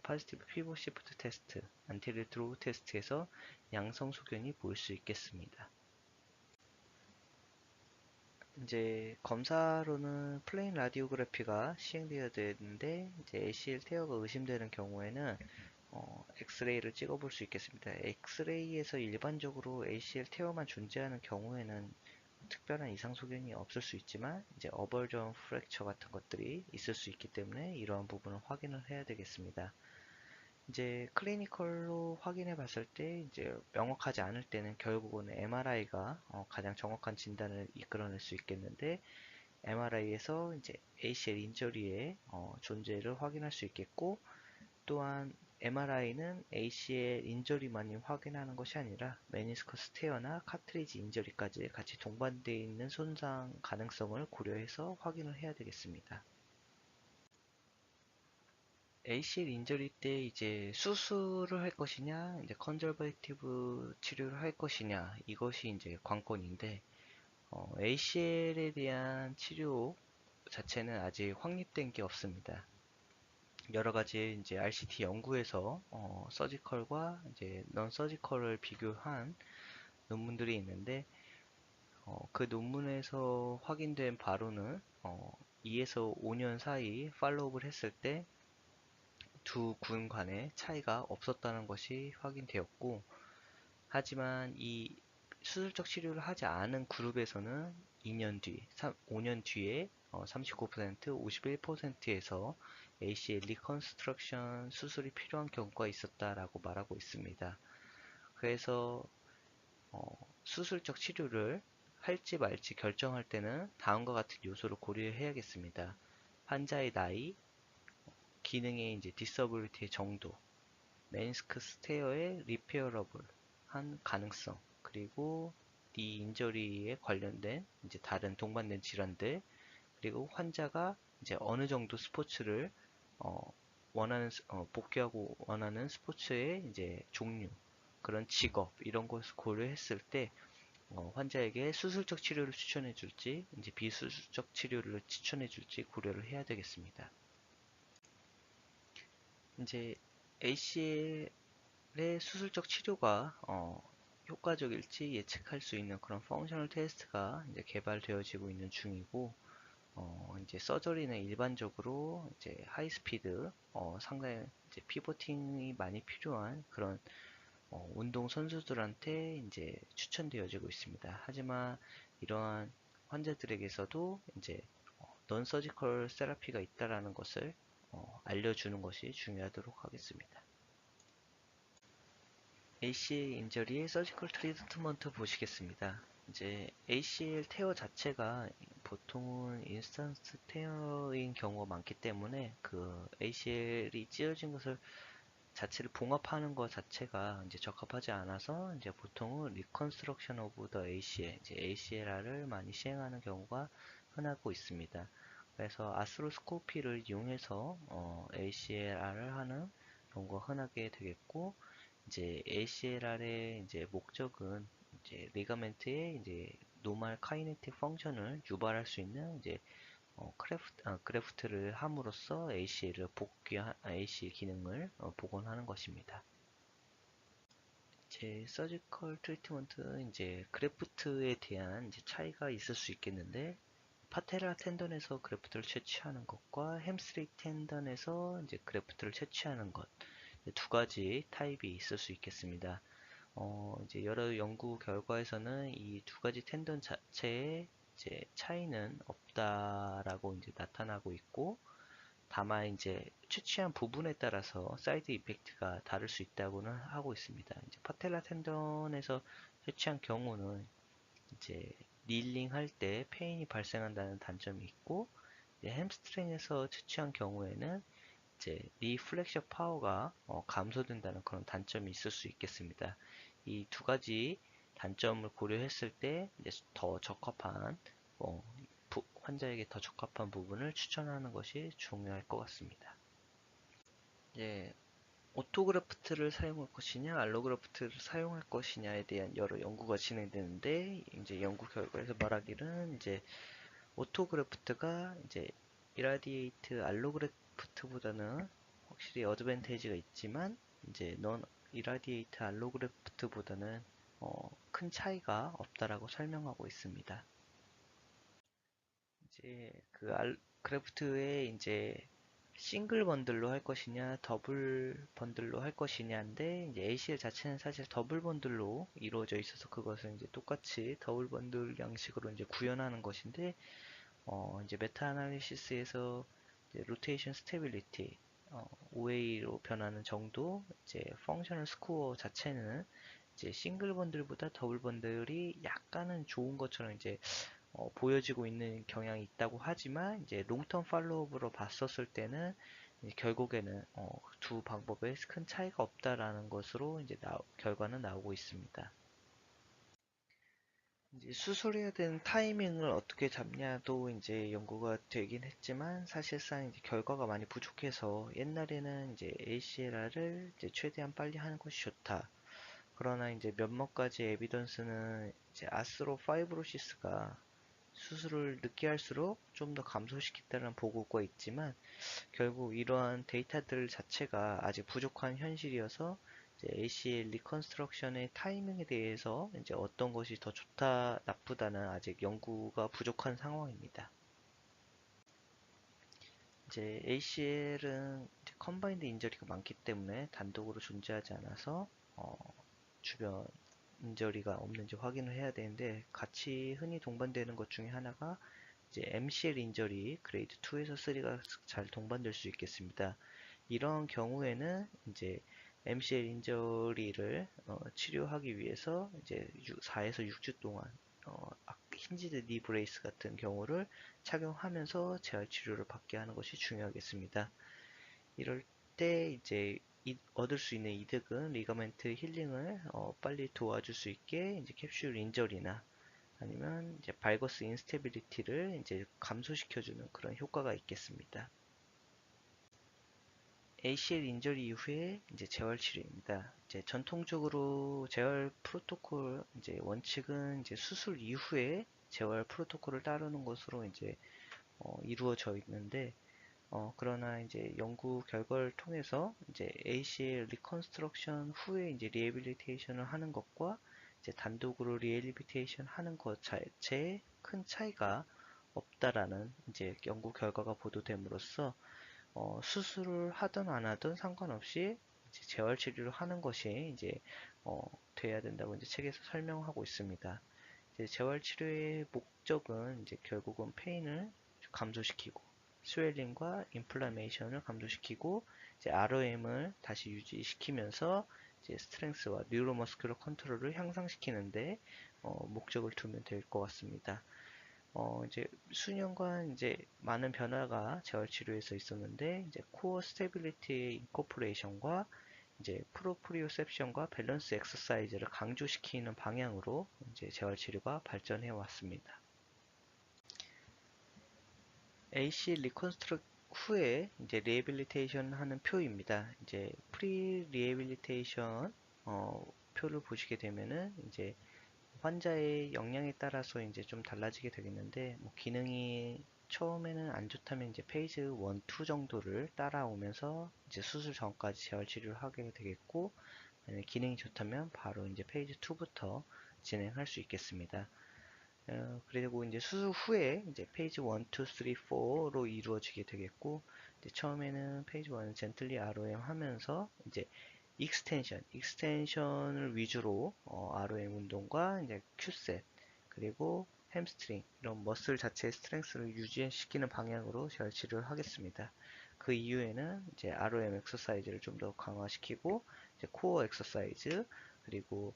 파지티브 피보 시프트 테스트, 안테리어 드로우 테스트에서 양성 소견이 보일 수 있겠습니다. 이제 검사로는 플레인 라디오그래피가 시행되어야 되는데 이제 ACL 태어가 의심되는 경우에는 엑스레이를 찍어볼 수 있겠습니다. 엑스레이에서 일반적으로 ACL 태어만 존재하는 경우에는 특별한 이상 소견이 없을 수 있지만 이제 어벌전 프랙처 같은 것들이 있을 수 있기 때문에 이러한 부분을 확인을 해야 되겠습니다. 이제 클리니컬로 확인해 봤을 때 이제 명확하지 않을 때는 결국은 MRI가 가장 정확한 진단을 이끌어낼 수 있겠는데 MRI에서 이제 ACL 인저리의 존재를 확인할 수 있겠고 또한 MRI는 ACL 인저리만이 확인하는 것이 아니라 메니스커스 테어나 카트리지 인저리까지 같이 동반되어 있는 손상 가능성을 고려해서 확인을 해야 되겠습니다. ACL 인저리 때 이제 수술을 할 것이냐, 이제 컨저베이티브 치료를 할 것이냐, 이것이 이제 관건인데, ACL에 대한 치료 자체는 아직 확립된 게 없습니다. 여러 가지 이제 RCT 연구에서 서지컬과 이제 넌 서지컬을 비교한 논문들이 있는데 그 논문에서 확인된 바로는 2에서 5년 사이 팔로우업을 했을 때 두 군 간의 차이가 없었다는 것이 확인되었고, 하지만 이 수술적 치료를 하지 않은 그룹에서는 2년 뒤, 5년 뒤에 39%, 51%에서 ACL 리컨스트럭션 수술이 필요한 경우가 있었다라고 말하고 있습니다. 그래서 수술적 치료를 할지 말지 결정할 때는 다음과 같은 요소를 고려해야겠습니다. 환자의 나이, 기능의 이제 디서블리티의 정도, 메니스크 스테어의 리페어러블한 가능성, 그리고 이 인저리에 관련된 이제 다른 동반된 질환들, 그리고 환자가 이제 어느 정도 스포츠를 어, 복귀하고 원하는 스포츠의 이제 종류, 그런 직업 이런 것을 고려했을 때 환자에게 수술적 치료를 추천해 줄지 이제 비수술적 치료를 추천해 줄지 고려를 해야 되겠습니다. 이제 ACL의 수술적 치료가 효과적일지 예측할 수 있는 그런 펑셔널 테스트가 이제 개발되어지고 있는 중이고, 이제 서저리는 일반적으로 이제 하이스피드, 상당히 이제 피보팅이 많이 필요한 그런 운동 선수들한테 이제 추천되어지고 있습니다. 하지만 이러한 환자들에게서도 이제 넌 서지컬 세라피가 있다라는 것을 알려주는 것이 중요하도록 하겠습니다. ACL 인저리의 서지컬 트리트먼트 보시겠습니다. 이제 ACL 테어 자체가 보통은 인스턴트 테어인 경우가 많기 때문에 그 ACL이 찢어진 것을 자체를 봉합하는 것 자체가 이제 적합하지 않아서 이제 보통은 리컨스트럭션 오브 더 ACL, 이제 ACLR을 많이 시행하는 경우가 흔하고 있습니다. 그래서 아스로스코피를 이용해서 ACLR을 하는 경우가 흔하게 되겠고, 이제 ACLR의 이제 목적은 이제 리가멘트의 이제 노멀 카이네틱 펑션을 유발할 수 있는 이제 그래프트를 함으로써 ACL 기능을 복원하는 것입니다. 제 서지컬 트리트먼트 이제 그래프트에 대한 이제 차이가 있을 수 있겠는데, 파테라 텐던에서 그래프트를 채취하는 것과 햄스트링 텐던에서 이제 그래프트를 채취하는 것, 두 가지 타입이 있을 수 있겠습니다. 이제 여러 연구 결과에서는 이 두 가지 텐던 자체에 이제 차이는 없다라고 이제 나타나고 있고, 다만 이제 채취한 부분에 따라서 사이드 이펙트가 다를 수 있다고는 하고 있습니다. 이제 파텔라 텐던에서 채취한 경우는 이제 닐링 할 때 페인이 발생한다는 단점이 있고, 이제 햄스트링에서 채취한 경우에는 이제 리플렉션 파워가 감소된다는 그런 단점이 있을 수 있겠습니다. 이 두 가지 단점을 고려했을 때 이제 더 적합한 환자에게 더 적합한 부분을 추천하는 것이 중요할 것 같습니다. 이제 오토그래프트를 사용할 것이냐, 알로그래프트를 사용할 것이냐에 대한 여러 연구가 진행되는데, 이제 연구 결과에서 말하기는 이제 오토그래프트가 이제 이라디에이트 알로그래프트보다는 확실히 어드밴테이지가 있지만, 이제 넌 이라디에이트 알로그래프트보다는 큰 차이가 없다라고 설명하고 있습니다. 이제 그 그래프트에 이제 싱글 번들로 할 것이냐, 더블 번들로 할 것이냐인데, 이제 ACL 자체는 사실 더블 번들로 이루어져 있어서 그것을 이제 똑같이 더블 번들 양식으로 이제 구현하는 것인데, 이제 메타 아날리시스에서 로테이션 스테빌리티, OA로 변하는 정도, 이제 펑셔널 스코어 자체는 이제 싱글 번들보다 더블 번들이 약간은 좋은 것처럼 이제 보여지고 있는 경향이 있다고 하지만, 이제 롱텀 팔로우업으로 봤었을 때는 결국에는 두 방법에 큰 차이가 없다라는 것으로 이제 결과는 나오고 있습니다. 이제 수술해야 되는 타이밍을 어떻게 잡냐도 이제 연구가 되긴 했지만 사실상 이제 결과가 많이 부족해서 옛날에는 이제 ACLR을 이제 최대한 빨리 하는 것이 좋다. 그러나 이제 몇몇 가지 에비던스는 이제 아스로파이브로시스가 수술을 늦게 할수록 좀 더 감소시킨다는 보고가 있지만 결국 이러한 데이터들 자체가 아직 부족한 현실이어서 이제 ACL 리컨스트럭션의 타이밍에 대해서 이제 어떤 것이 더 좋다, 나쁘다는 아직 연구가 부족한 상황입니다. 이제 ACL은 컨바인드 인저리가 많기 때문에 단독으로 존재하지 않아서 주변 인저리가 없는지 확인을 해야 되는데 같이 흔히 동반되는 것 중에 하나가 이제 MCL 인저리 그레이드 2에서 3가 잘 동반될 수 있겠습니다. 이런 경우에는 이제 MCL 인저리를 치료하기 위해서 이제 4에서 6주 동안 힌지드 니 브레이스 같은 경우를 착용하면서 재활 치료를 받게 하는 것이 중요하겠습니다. 이럴 때 이제 얻을 수 있는 이득은 리가멘트 힐링을 빨리 도와줄 수 있게 이제 캡슐 인저리나 아니면 이제 발거스 인스테빌리티를 이제 감소시켜주는 그런 효과가 있겠습니다. ACL 인저리 이후에 이제 재활 치료입니다. 이제 전통적으로 재활 프로토콜 이제 원칙은 이제 수술 이후에 재활 프로토콜을 따르는 것으로 이제 이루어져 있는데 그러나 이제 연구 결과를 통해서 이제 ACL 리컨스트럭션 후에 이제 리해빌리테이션을 하는 것과 이제 단독으로 리해빌리테이션 하는 것 자체에 큰 차이가 없다라는 이제 연구 결과가 보도됨으로써 수술을 하든 안 하든 상관없이 이제 재활 치료를 하는 것이 이제 돼야 된다고 이제 책에서 설명하고 있습니다. 이제 재활 치료의 목적은 이제 결국은 페인을 감소시키고 스웰링과 인플라메이션을 감소시키고 이제 ROM을 다시 유지시키면서 이제 스트렝스와 뉴로머스큘러 컨트롤을 향상시키는데 목적을 두면 될 것 같습니다. 이제 수년간 이제 많은 변화가 재활치료에서 있었는데 이제 코어 스테빌리티의 인코퍼레이션과 이제 프로프리오셉션과 밸런스 엑서사이즈를 강조시키는 방향으로 이제 재활치료가 발전해 왔습니다. AC 리컨스트럭 후에 이제 리해빌리테이션 하는 표입니다. 이제 프리 리해빌리테이션 표를 보시게 되면은 이제 환자의 역량에 따라서 이제 좀 달라지게 되겠는데 뭐 기능이 처음에는 안 좋다면 이제 페이즈 1, 2 정도를 따라오면서 이제 수술 전까지 재활 치료를 하게 되겠고 만약에 기능이 좋다면 바로 이제 페이즈 2부터 진행할 수 있겠습니다. 그리고 이제 수술 후에 이제 페이지 1, 2, 3, 4로 이루어지게 되겠고 이제 처음에는 페이지 1은 젠틀리 ROM 하면서 이제 익스텐션을 위주로 ROM 운동과 이제 큐셋 그리고 햄스트링 이런 머슬 자체의 스트렝스를 유지시키는 방향으로 재활 치료를 하겠습니다. 그 이후에는 이제 ROM 엑서사이즈를 좀 더 강화시키고 이제 코어 엑서사이즈 그리고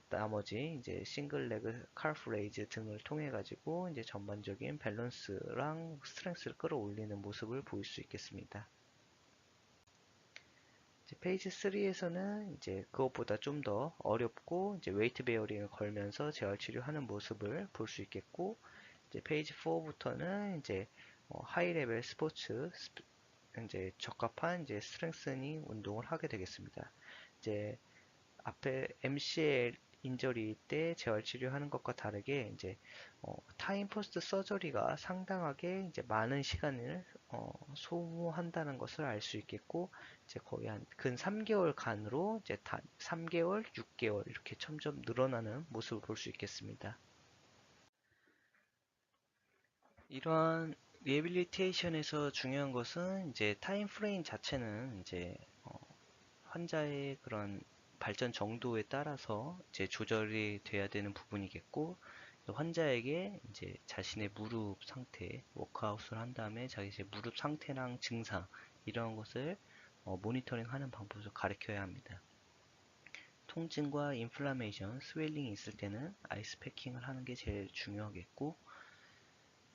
나머지 이제 싱글 레그 칼프 레이즈 등을 통해 가지고 이제 전반적인 밸런스랑 스트렝스를 끌어올리는 모습을 보일 수 있겠습니다. 이제 페이지 3에서는 이제 그것보다 좀 더 어렵고 이제 웨이트 베어링을 걸면서 재활 치료하는 모습을 볼 수 있겠고 이제 페이지 4부터는 이제 하이 레벨 스포츠 이제 적합한 이제 스트렝스닝 운동을 하게 되겠습니다. 이제 앞에 MCL 인저리 때 재활 치료하는 것과 다르게 이제 타임 포스트 서저리가 상당하게 이제 많은 시간을 소모한다는 것을 알 수 있겠고 이제 거의 한 근 3개월 간으로 이제 3개월, 6개월 이렇게 점점 늘어나는 모습을 볼 수 있겠습니다. 이러한 리해빌리테이션에서 중요한 것은 이제 타임 프레임 자체는 이제 환자의 그런 발전 정도에 따라서 이제 조절이 돼야 되는 부분이겠고 환자에게 이제 자신의 무릎 상태, 워크아웃을 한 다음에 자기 제 무릎 상태랑 증상 이런 것을 모니터링하는 방법을 가르쳐야 합니다. 통증과 인플라메이션, 스웰링이 있을 때는 아이스 패킹을 하는 게 제일 중요하겠고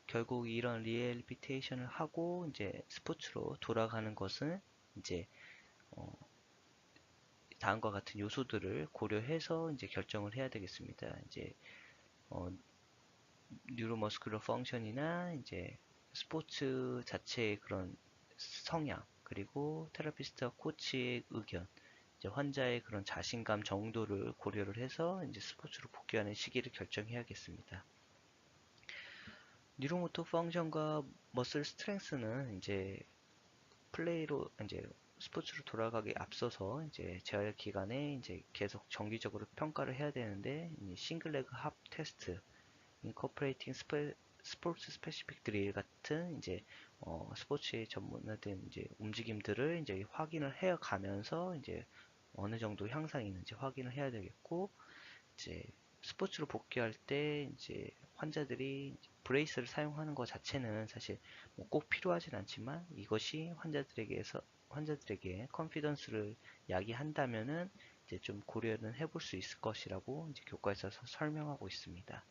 결국 이런 리해빌리테이션을 하고 이제 스포츠로 돌아가는 것은 이제 다음과 같은 요소들을 고려해서 이제 결정을 해야 되겠습니다. 이제 어, 뉴로머스큘러 펑션이나 이제 스포츠 자체의 그런 성향, 그리고 테라피스트와 코치의 의견, 이제 환자의 그런 자신감 정도를 고려를 해서 이제 스포츠로 복귀하는 시기를 결정해야겠습니다. 뉴로모터 펑션과 머슬 스트렝스는 이제 플레이로 이제 스포츠로 돌아가기 앞서서 이제 재활 기간에 이제 계속 정기적으로 평가를 해야 되는데, 싱글레그 합 테스트, 인코퍼레이팅 스포츠 스페시픽 드릴 같은 이제 스포츠에 전문화된 이제 움직임들을 이제 확인을 해 가면서 이제 어느 정도 향상이 있는지 확인을 해야 되겠고, 이제 스포츠로 복귀할 때 이제 환자들이 브레이스를 사용하는 것 자체는 사실 뭐꼭 필요하진 않지만, 이것이 환자들에게 컨피던스를 야기한다면은 이제 좀 고려는 해볼 수 있을 것이라고 이제 교과에서 설명하고 있습니다.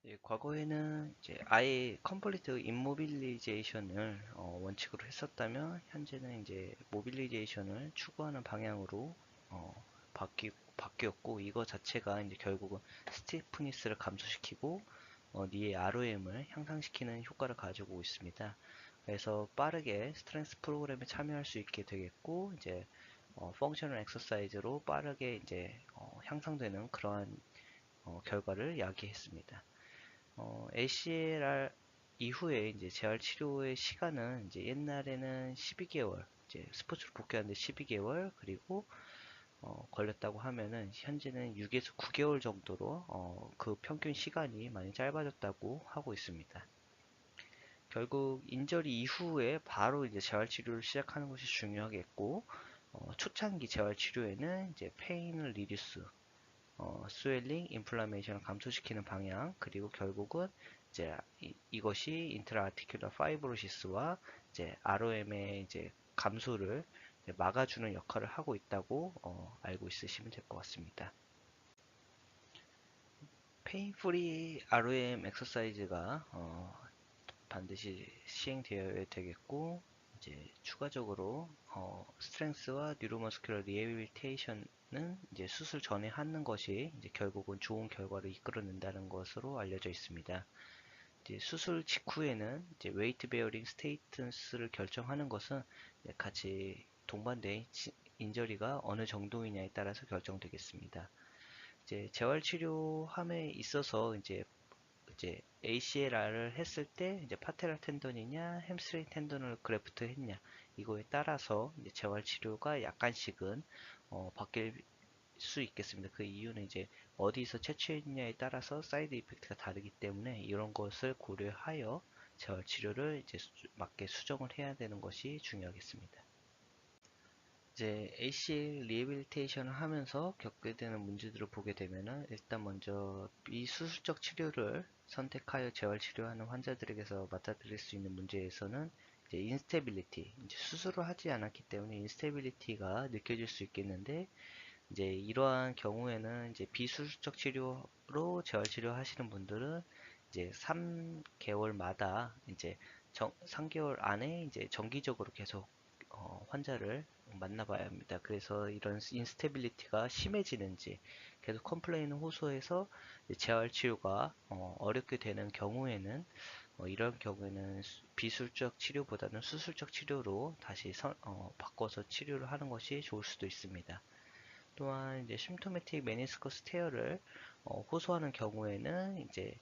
예, 과거에는 이제 아예 컴플리트 임모빌리제이션을 원칙으로 했었다면, 현재는 이제 모빌리제이션을 추구하는 방향으로 바뀌었고, 이거 자체가 이제 결국은 스티프니스를 감소시키고 니의 ROM을 향상시키는 효과를 가지고 있습니다. 그래서 빠르게 스트렝스 프로그램에 참여할 수 있게 되겠고, 이제 펑셔널 엑서사이즈로 빠르게 이제 향상되는 그러한 결과를 야기했습니다. ACLR 이후에 이제 재활 치료의 시간은 이제 옛날에는 12개월, 이제 스포츠로 복귀하는데 12개월, 그리고 걸렸다고 하면은 현재는 6에서 9개월 정도로 그 평균 시간이 많이 짧아졌다고 하고 있습니다. 결국 인저리 이후에 바로 이제 재활 치료를 시작하는 것이 중요하겠고, 초창기 재활 치료에는 이제 페인을 리듀스, 스웰링, 인플라메이션을 감소시키는 방향, 그리고 결국은 이제 이것이 인트라아티큘러 파이브로시스와 이제 ROM의 이제 감소를 이제 막아주는 역할을 하고 있다고 알고 있으시면 될 것 같습니다. 페인프리 ROM 엑서사이즈가 반드시 시행되어야 되겠고, 이제 추가적으로 스트렝스와 뉴로머스큘러 리해빌리테이션은 이제 수술 전에 하는 것이 이제 결국은 좋은 결과를 이끌어낸다는 것으로 알려져 있습니다. 이제 수술 직후에는 이제 웨이트 베어링 스테이턴스를 결정하는 것은 같이 동반된 인저리가 어느 정도이냐에 따라서 결정되겠습니다. 이제 재활 치료함에 있어서 이제 ACLR을 했을 때 이제 파테라 텐던이냐 햄스트링 텐던을 그래프트 했냐, 이거에 따라서 이제 재활 치료가 약간씩은 바뀔 수 있겠습니다. 그 이유는 이제 어디서 채취했냐에 따라서 사이드 이펙트가 다르기 때문에, 이런 것을 고려하여 재활 치료를 이제 맞게 수정을 해야 되는 것이 중요하겠습니다. 이제 ACL 리해빌리테이션을 하면서 겪게 되는 문제들을 보게 되면은, 일단 먼저 비수술적 치료를 선택하여 재활 치료하는 환자들에게서 맞닥뜨릴 수 있는 문제에서는 이제 인스테빌리티, 이제 수술을 하지 않았기 때문에 인스테빌리티가 느껴질 수 있겠는데, 이제 이러한 경우에는 이제 비수술적 치료로 재활 치료하시는 분들은 이제 3개월마다 이제 3개월 안에 이제 정기적으로 계속 환자를 만나봐야 합니다. 그래서 이런 인스테빌리티가 심해지는지, 계속 컴플레인을 호소해서 재활 치료가 어렵게 되는 경우에는, 이런 경우에는 비수술적 치료보다는 수술적 치료로 다시 바꿔서 치료를 하는 것이 좋을 수도 있습니다. 또한 이제 심토매틱 메니스커스 테어를 호소하는 경우에는 이제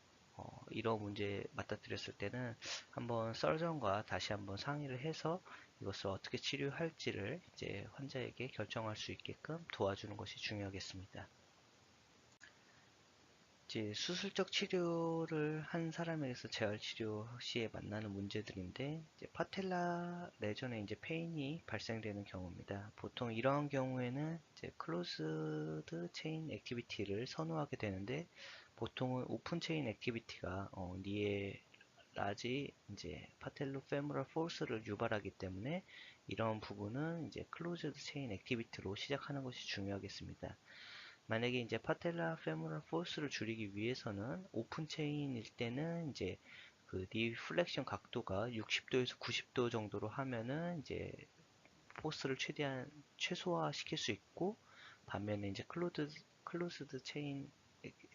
이런 문제에 맞닥뜨렸을 때는 한번 서전과 다시 한번 상의를 해서 이것을 어떻게 치료할지를 이제 환자에게 결정할 수 있게끔 도와주는 것이 중요하겠습니다. 이제 수술적 치료를 한 사람에게서 재활 치료 시에 만나는 문제들인데, 이제 파텔라 레전에 이제 페인이 발생되는 경우입니다. 보통 이러한 경우에는 이제 클로즈드 체인 액티비티를 선호하게 되는데, 보통은 오픈 체인 액티비티가 니에 라지 이제 파텔로 페모럴 포스를 유발하기 때문에, 이런 부분은 이제 클로즈드 체인 액티비티로 시작하는 것이 중요하겠습니다. 만약에 이제 파텔라 페모럴 포스를 줄이기 위해서는 오픈 체인일 때는 이제 그 디플렉션 각도가 60도에서 90도 정도로 하면은 이제 포스를 최대한 최소화 시킬 수 있고, 반면에 이제 클로즈드 체인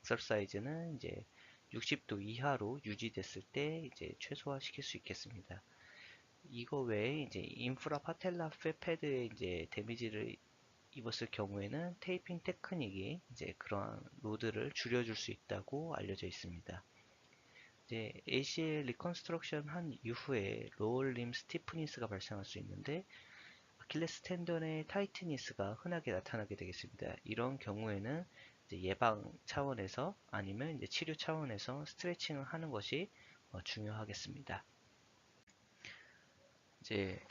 exercise는 이제 60도 이하로 유지됐을 때 이제 최소화시킬 수 있겠습니다. 이거 외에 이제 인프라 파텔라 패드에 이제 데미지를 입었을 경우에는 테이핑 테크닉이 이제 그러한 로드를 줄여줄 수 있다고 알려져 있습니다. 이제 ACL 리컨스트럭션 한 이후에 로얼 림 스티프니스가 발생할 수 있는데 아킬레스 텐던의 타이트니스가 흔하게 나타나게 되겠습니다. 이런 경우에는 이제 예방 차원에서 아니면 이제 치료 차원에서 스트레칭을 하는 것이 중요하겠습니다. 이제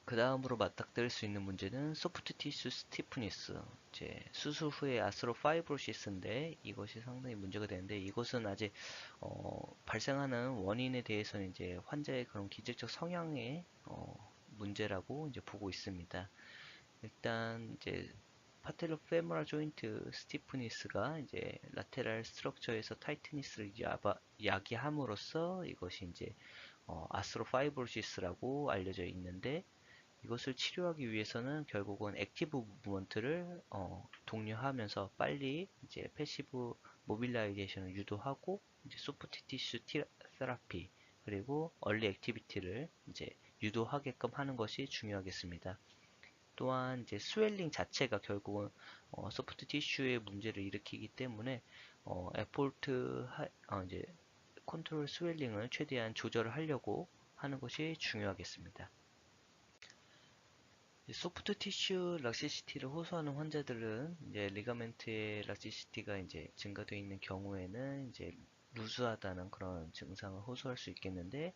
그 다음으로 맞닥뜨릴 수 있는 문제는 소프트 티슈 스티프니스. 이제 수술 후에 아스로파이브로시스인데 이것이 상당히 문제가 되는데 이것은 아직 발생하는 원인에 대해서는 이제 환자의 그런 기질적 성향의 문제라고 이제 보고 있습니다. 일단 이제 파텔로 페모랄 조인트 스티프니스가 이제 라테랄 스트럭처에서 타이트니스를 야기함으로써 이것이 이제 아스로파이브로시스라고 알려져 있는데 이것을 치료하기 위해서는 결국은 액티브 무브먼트를 독려하면서 빨리 이제 패시브 모빌라이제이션을 유도하고 이제 소프트 티슈 테라피 그리고 얼리 액티비티를 이제 유도하게끔 하는 것이 중요하겠습니다. 또한 이제 스웰링 자체가 결국은 소프트 티슈의 문제를 일으키기 때문에 이제 컨트롤 스웰링을 최대한 조절을 하려고 하는 것이 중요하겠습니다. 소프트 티슈 락시시티를 호소하는 환자들은 이제 리가멘트의 락시시티가 이제 증가되어 있는 경우에는 이제 루즈하다는 그런 증상을 호소할 수 있겠는데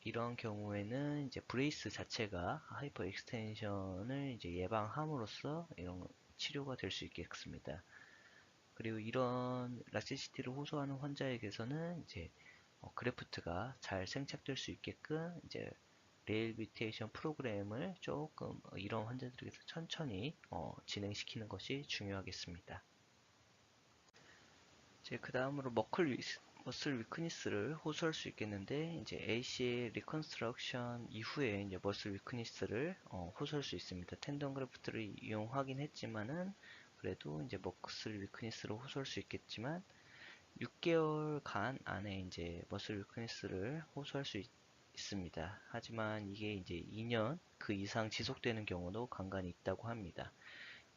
이러한 경우에는 이제 브레이스 자체가 하이퍼 익스텐션을 이제 예방함으로써 이런 치료가 될 수 있겠습니다. 그리고 이런 락시시티를 호소하는 환자에게서는 이제 그래프트가 잘 생착될 수 있게끔 이제 리헬비테이션 프로그램을 조금 이런 환자들에게서 천천히 진행시키는 것이 중요하겠습니다. 이제 그 다음으로 머슬 위크니스를 호소할 수 있겠는데 이제 ACL 리컨스트럭션 이후에 이제 머슬 위크니스를 호소할 수 있습니다. 텐던 그래프트를 이용하긴 했지만은 그래도 이제 머슬 위크니스를 호소할 수 있겠지만 6개월간 안에 이제 머슬 위크니스를 호소할 수 있습니다. 하지만 이게 이제 2년 그 이상 지속되는 경우도 간간히 있다고 합니다.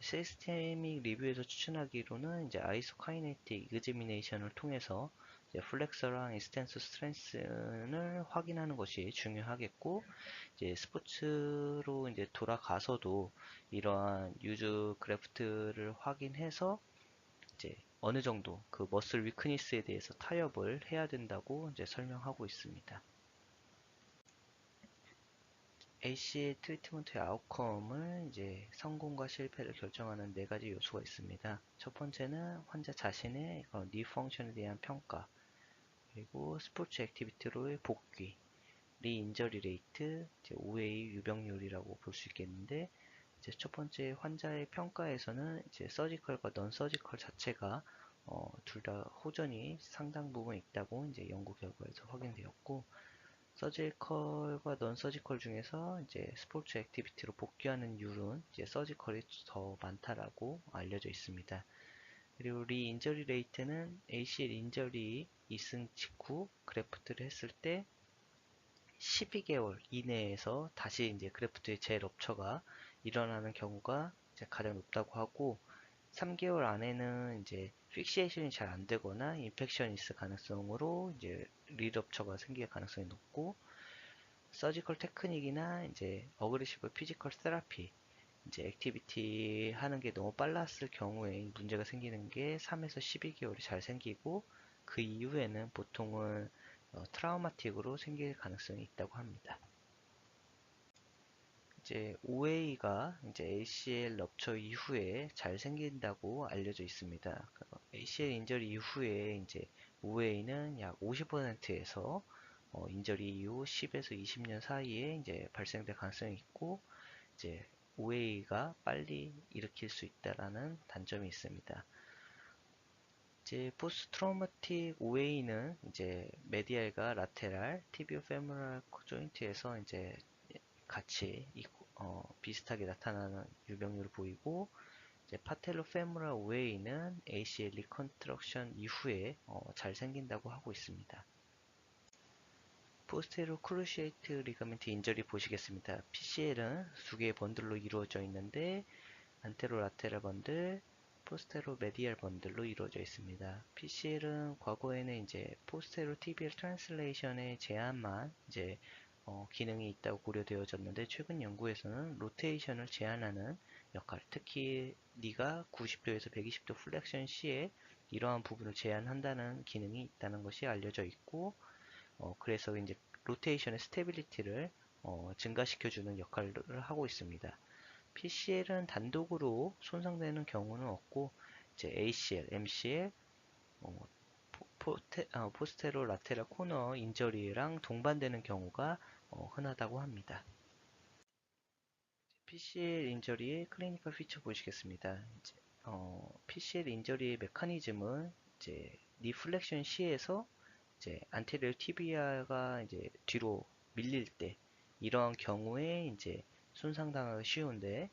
시스테믹 리뷰에서 추천하기로는 이제 아이소카이네틱 이그제미네이션을 통해서 이제 플렉서랑 인스텐스 스트렝스를 확인하는 것이 중요하겠고 이제 스포츠로 이제 돌아가서도 이러한 유즈 그래프트를 확인해서 이제 어느 정도 그 머슬 위크니스에 대해서 타협을 해야 된다고 이제 설명하고 있습니다. AC의 트리트먼트의 아웃컴을 이제 성공과 실패를 결정하는 네 가지 요소가 있습니다. 첫 번째는 환자 자신의 니 펑션에 대한 평가, 그리고 스포츠 액티비티로의 복귀, 리인저리 레이트, OA 유병률이라고 볼 수 있겠는데, 이제 첫 번째 환자의 평가에서는 이제 서지컬과 넌 서지컬 자체가 둘 다 호전이 상당 부분 있다고 이제 연구 결과에서 확인되었고, 서지컬과 넌 서지컬 중에서 이제 스포츠 액티비티로 복귀하는 율은 이제 서지컬이 더 많다라고 알려져 있습니다. 그리고 리인저리 레이트는 ACL 인저리 있은 직후 그래프트를 했을 때 12개월 이내에서 다시 이제 그래프트의 재럽처가 일어나는 경우가 이제 가장 높다고 하고 3개월 안에는 이제 픽시에이션이 잘 안 되거나 인펙션이 있을 가능성으로 이제 리럽처가 생길 가능성이 높고 서지컬 테크닉이나 이제 어그레시브 피지컬 세라피 이제 액티비티 하는 게 너무 빨랐을 경우에 문제가 생기는 게 3에서 12개월이 잘 생기고 그 이후에는 보통은 트라우마틱으로 생길 가능성이 있다고 합니다. 이제 OA가 이제 ACL 럽처 이후에 잘 생긴다고 알려져 있습니다. ACL 인저리 이후에 이제 OA는 약 50%에서 인저리 이후 10에서 20년 사이에 이제 발생될 가능성이 있고 이제 OA가 빨리 일으킬 수 있다라는 단점이 있습니다. 이제 포스트 트라우마틱 OA는 이제 메디알과 라테랄 티비오 페모랄 조인트에서 이제 같이 비슷하게 나타나는 유병률을 보이고 이제 파텔로 페모랄 오웨이는 ACL 리컨스트럭션 이후에 잘 생긴다고 하고 있습니다. 포스테로 크루시에이트 리가멘트 인저리 보시겠습니다. PCL은 두 개의 번들로 이루어져 있는데 안테로 라테랄 번들, 포스테로 메디얼 번들로 이루어져 있습니다. PCL은 과거에는 이제 포스테로 tibial 트랜슬레이션의 제한만 이제 기능이 있다고 고려되어졌는데 최근 연구에서는 로테이션을 제한하는 역할, 특히 니가 90도에서 120도 플렉션 시에 이러한 부분을 제한한다는 기능이 있다는 것이 알려져 있고 그래서 이제 로테이션의 스테빌리티를 증가시켜주는 역할을 하고 있습니다. PCL은 단독으로 손상되는 경우는 없고 이제 ACL, MCL, 포스테로 라테랄 코너 인저리랑 동반되는 경우가 흔하다고 합니다. PCL 인저리의 클리니컬 피처 보시겠습니다. 이제, PCL 인저리의 메커니즘은 이제 리플렉션 시에서 이제 안테리어 티비아가 이제 뒤로 밀릴 때 이러한 경우에 이제 손상당하기 쉬운데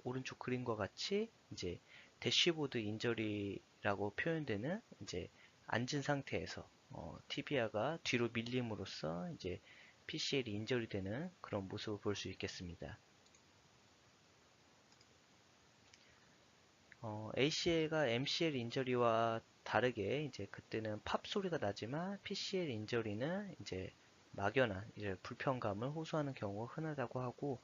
오른쪽 그림과 같이 이제 대시보드 인저리라고 표현되는 이제 앉은 상태에서 티비아가 뒤로 밀림으로써 이제 PCL이 인저리 되는 그런 모습을 볼 수 있겠습니다. ACL과 MCL 인저리와 다르게 이제 그때는 팝 소리가 나지만 PCL 인저리는 이제 막연한 이제 불편감을 호소하는 경우가 흔하다고 하고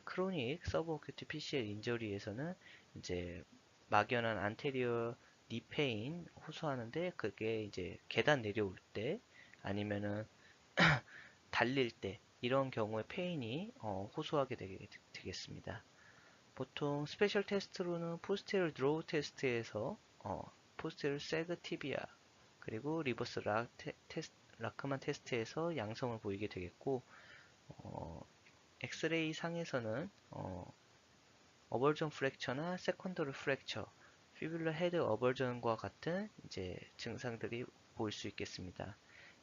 크로닉 서브어큐트 PCL 인저리에서는 이제 막연한 안테리어 니 페인 호소하는데 그게 이제 계단 내려올 때 아니면은 달릴 때 이런 경우에 페인이 호소하게 되겠습니다. 보통 스페셜 테스트로는 포스테리어 드로우 테스트에서 포스테리어 세그 티비아 그리고 리버스 라크만 테스트에서 양성을 보이게 되겠고 엑스레이 상에서는 어벌전 프랙처나 세컨더리 프랙처, 피뷸러 헤드 어벌전과 같은 이제 증상들이 보일 수 있겠습니다.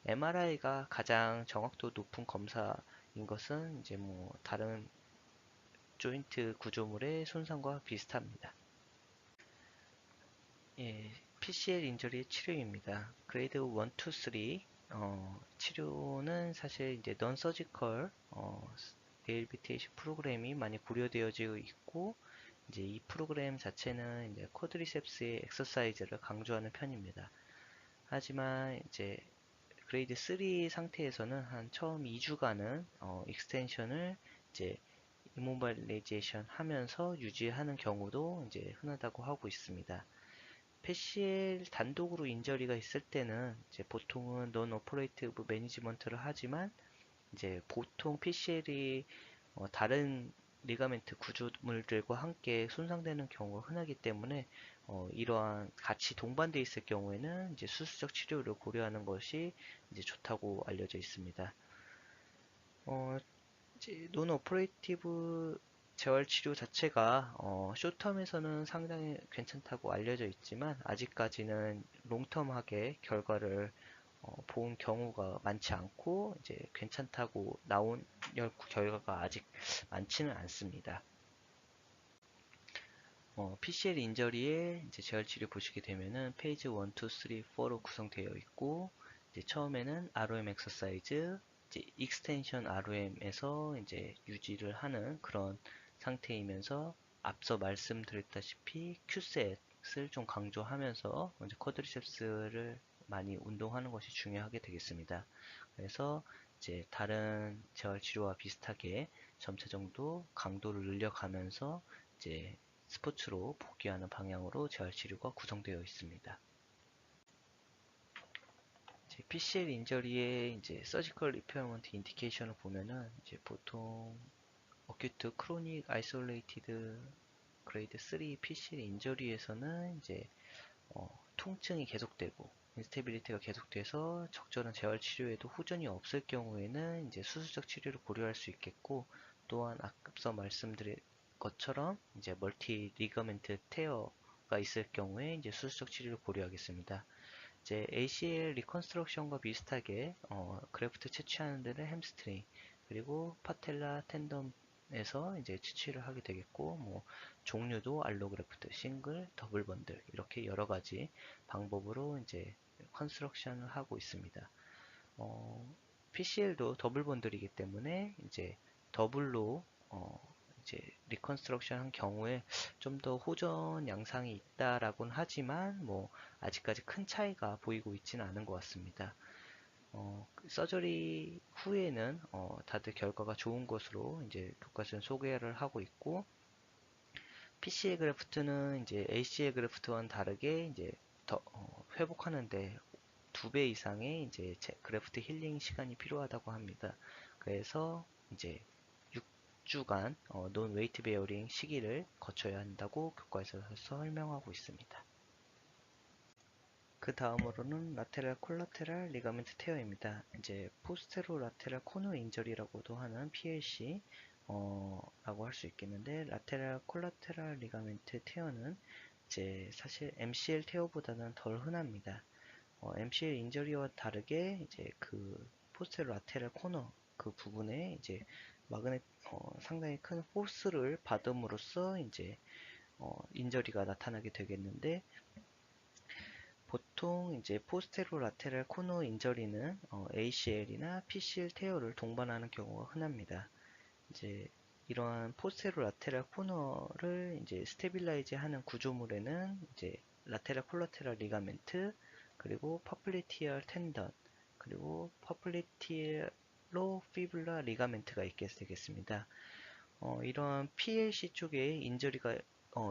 MRI가 가장 정확도 높은 검사인 것은 이제 뭐 다른 조인트 구조물의 손상과 비슷합니다. 예, PCL 인저리 치료입니다. 그레이드 1, 2, 3 치료는 사실 이제 넌 서지컬 리해빌리테이션 프로그램이 많이 고려되어지고 있고 이제 이 프로그램 자체는 이제 쿼드리셉스의 엑서사이즈를 강조하는 편입니다. 하지만 이제 그레이드 3 상태에서는 한 처음 2주간은 익스텐션을 이제 이모빌리제이션 하면서 유지하는 경우도 이제 흔하다고 하고 있습니다. PCL 단독으로 인저리가 있을 때는 이제 보통은 non operative management를 하지만 이제 보통 PCL이 다른 리가멘트 구조물들과 함께 손상되는 경우가 흔하기 때문에 이러한 같이 동반되어 있을 경우에는 이제 수술적 치료를 고려하는 것이 이제 좋다고 알려져 있습니다. 이제 논 오퍼레이티브 재활 치료 자체가 쇼텀에서는 상당히 괜찮다고 알려져 있지만 아직까지는 롱텀하게 결과를 본 경우가 많지 않고 이제 괜찮다고 나온 결과가 아직 많지는 않습니다. PCL 인저리의 이제 재활 치료 보시게 되면은 페이지 1, 2, 3, 4로 구성되어 있고 이제 처음에는 ROM 엑서사이즈, 이제 익스텐션 ROM에서 이제 유지를 하는 그런 상태이면서 앞서 말씀드렸다시피 Q셋을 좀 강조하면서 이제 쿼드리셉스를 많이 운동하는 것이 중요하게 되겠습니다. 그래서 이제 다른 재활 치료와 비슷하게 점차 정도 강도를 늘려가면서 이제 스포츠로 복귀하는 방향으로 재활치료가 구성되어 있습니다. PCL 인저리의 이제 서지컬 리페어먼트 인디케이션을 보면은 이제 보통 어큐트 크로닉 아이솔레이티드 그레이드 3 PCL 인저리에서는 이제 통증이 계속되고 인스테빌리티가 계속돼서 적절한 재활 치료에도 후전이 없을 경우에는 이제 수술적 치료를 고려할 수 있겠고 또한 앞서 말씀드린 것처럼 이제 멀티 리거멘트 테어가 있을 경우에 이제 수술적 치료를 고려하겠습니다. 이제 ACL 리컨스트럭션과 비슷하게 그래프트 채취하는 데는 햄스트링 그리고 파텔라 텐덤 에서 이제 치취를 하게 되겠고, 뭐 종류도 알로그래프트, 싱글, 더블 번들 이렇게 여러 가지 방법으로 이제 컨스트럭션을 하고 있습니다. PCL도 더블 번들이기 때문에 이제 더블로 이제 리컨스트럭션 한 경우에 좀 더 호전 양상이 있다라고는 하지만 뭐 아직까지 큰 차이가 보이고 있지는 않은 것 같습니다. 서저리 후에는 다들 결과가 좋은 것으로 이제 교과서는 소개를 하고 있고, PCA 그래프트는 이제 ACA 그래프트와는 다르게 이제 더 회복하는데 2배 이상의 이제 그래프트 힐링 시간이 필요하다고 합니다. 그래서 이제 6주간 논 웨이트 베어링 시기를 거쳐야 한다고 교과서에서 설명하고 있습니다. 그 다음으로는 라테랄 콜라테랄 리가멘트 테어입니다. 이제 포스테로 라테랄 코너 인절이라고도 하는 PLC 라고 할 수 있겠는데, 라테랄 콜라테랄 리가멘트 테어는 이제 사실 MCL 테어보다는 덜 흔합니다. MCL 인저리와 다르게 이제 그 포스테로 라테랄 코너 그 부분에 이제 마그넷 상당히 큰 포스를 받음으로써 이제 인저리가 나타나게 되겠는데, 보통 이제 포스테로 라테랄 코너 인저리는 ACL이나 PCL 테어를 동반하는 경우가 흔합니다. 이제 이러한 포스테로 라테랄 코너를 이제 스테빌라이즈 하는 구조물에는 이제 라테랄 콜라테랄 리가멘트, 그리고 퍼플리티얼 텐던, 그리고 퍼플리티로 피블라 리가멘트가 있게 되겠습니다. 이러한 PLC 쪽에 인저리가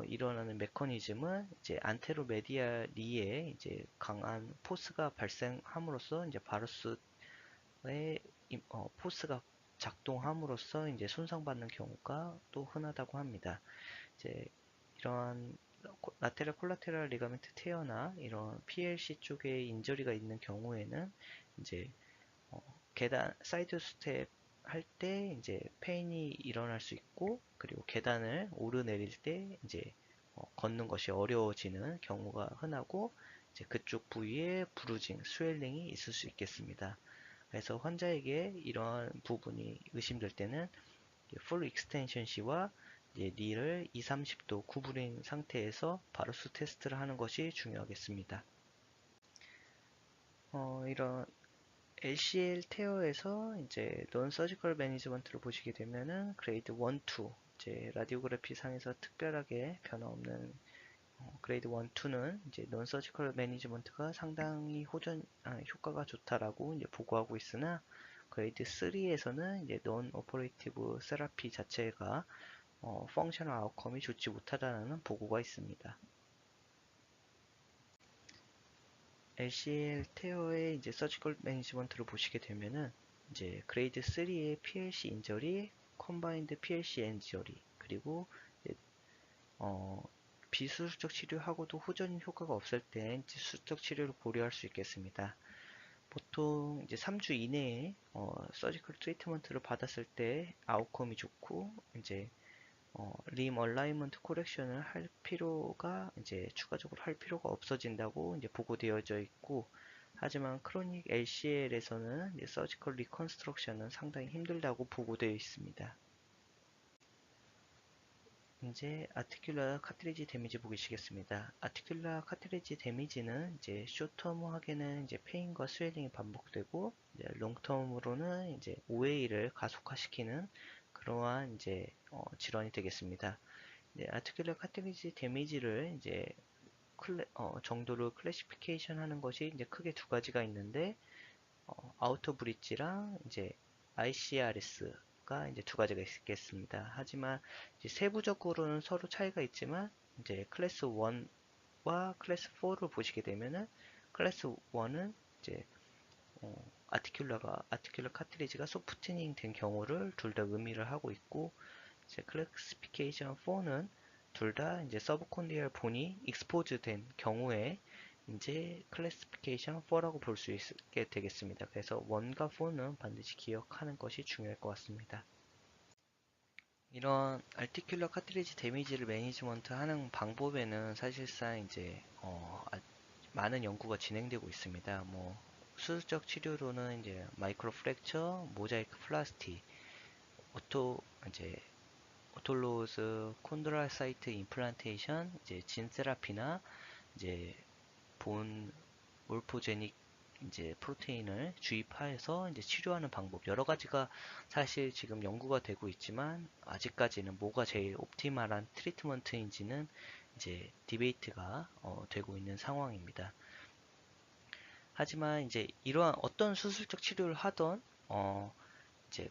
일어나는 메커니즘은 이제 안테로메디아리에 이제 강한 포스가 발생함으로써 이제 바루스의 포스가 작동함으로써 이제 손상받는 경우가 또 흔하다고 합니다. 이제 이러한 라테랄 콜라테랄 리가멘트 테어나 이런 PLC 쪽에 인저리가 있는 경우에는 이제 계단 사이드 스텝 할 때 이제 페인이 일어날 수 있고, 그리고 계단을 오르내릴 때 이제 걷는 것이 어려워지는 경우가 흔하고, 이제 그쪽 부위에 부르징, 스웰링이 있을 수 있겠습니다. 그래서 환자에게 이러한 부분이 의심될 때는 풀 익스텐션 시와 니를 2, 30도 구부린 상태에서 바루스 테스트를 하는 것이 중요하겠습니다. 이런 LCL 테어에서 이제 논 서지컬 매니지먼트를 보시게 되면은 그레이드 1, 2 이제 라디오그래피 상에서 특별하게 변화 없는 그레이드 1, 2는 이제 논 서지컬 매니지먼트가 상당히 효과가 좋다라고 이제 보고하고 있으나, 그레이드 3에서는 이제 논 오퍼레이티브 세라피 자체가 펑셔널 아웃컴이 좋지 못하다는 보고가 있습니다. LCL 테어의 이제 서지컬 매니지먼트를 보시게 되면은 이제 그레이드 3의 PLC 인저리, 컴바인드 PLC 인저리, 그리고 비수술적 치료하고도 후전 효과가 없을 때 수술적 치료를 고려할 수 있겠습니다. 보통 이제 3주 이내에 서지컬 트리트먼트를 받았을 때 아웃컴이 좋고, 이제 림 얼라이먼트 코렉션을 할 필요가 이제 추가적으로 할 필요가 없어진다고 이제 보고되어져 있고, 하지만 크로닉 LCL에서는 서지컬 리컨스트럭션은 상당히 힘들다고 보고되어 있습니다. 이제 아티큘라 카트리지 데미지 보시겠습니다. 아티큘라 카트리지 데미지는 이제 쇼텀하게는 이제 페인과 스웰링이 반복되고, 이제 롱텀으로는 이제 OA를 가속화시키는 그러한 이제 질환이 되겠습니다. 아티큘라 카트리지 데미지를 이제 정도를 클래시피케이션 하는 것이 이제 크게 두 가지가 있는데, 아우터 브릿지랑 이제 ICRS가 이제 두 가지가 있겠습니다. 하지만 이제 세부적으로는 서로 차이가 있지만, 이제 클래스 1와 클래스 4를 보시게 되면은 클래스 1은 이제 아티큘라 카트리지가 소프트닝 된 경우를 둘 다 의미를 하고 있고, 이제 클래시피케이션 4는 둘 다 이제 서브콘디얼 본이 익스포즈 된 경우에 이제 클래시피케이션 4라고 볼 수 있게 되겠습니다. 그래서 1과 4는 반드시 기억하는 것이 중요할 것 같습니다. 이런 알티큘러 카트리지 데미지를 매니지먼트 하는 방법에는 사실상 이제 많은 연구가 진행되고 있습니다. 뭐 수술적 치료로는 이제 마이크로 프랙처, 모자이크 플라스틱, 오토 이제 오톨로즈 콘드로사이트 임플란테이션, 이제 진 세라피나 이제 본 몰포제닉 이제 프로테인을 주입하여서 이제 치료하는 방법 여러 가지가 사실 지금 연구가 되고 있지만 아직까지는 뭐가 제일 옵티멀한 트리트먼트인지는 이제 디베이트가 되고 있는 상황입니다. 하지만 이제 이러한 어떤 수술적 치료를 하던 이제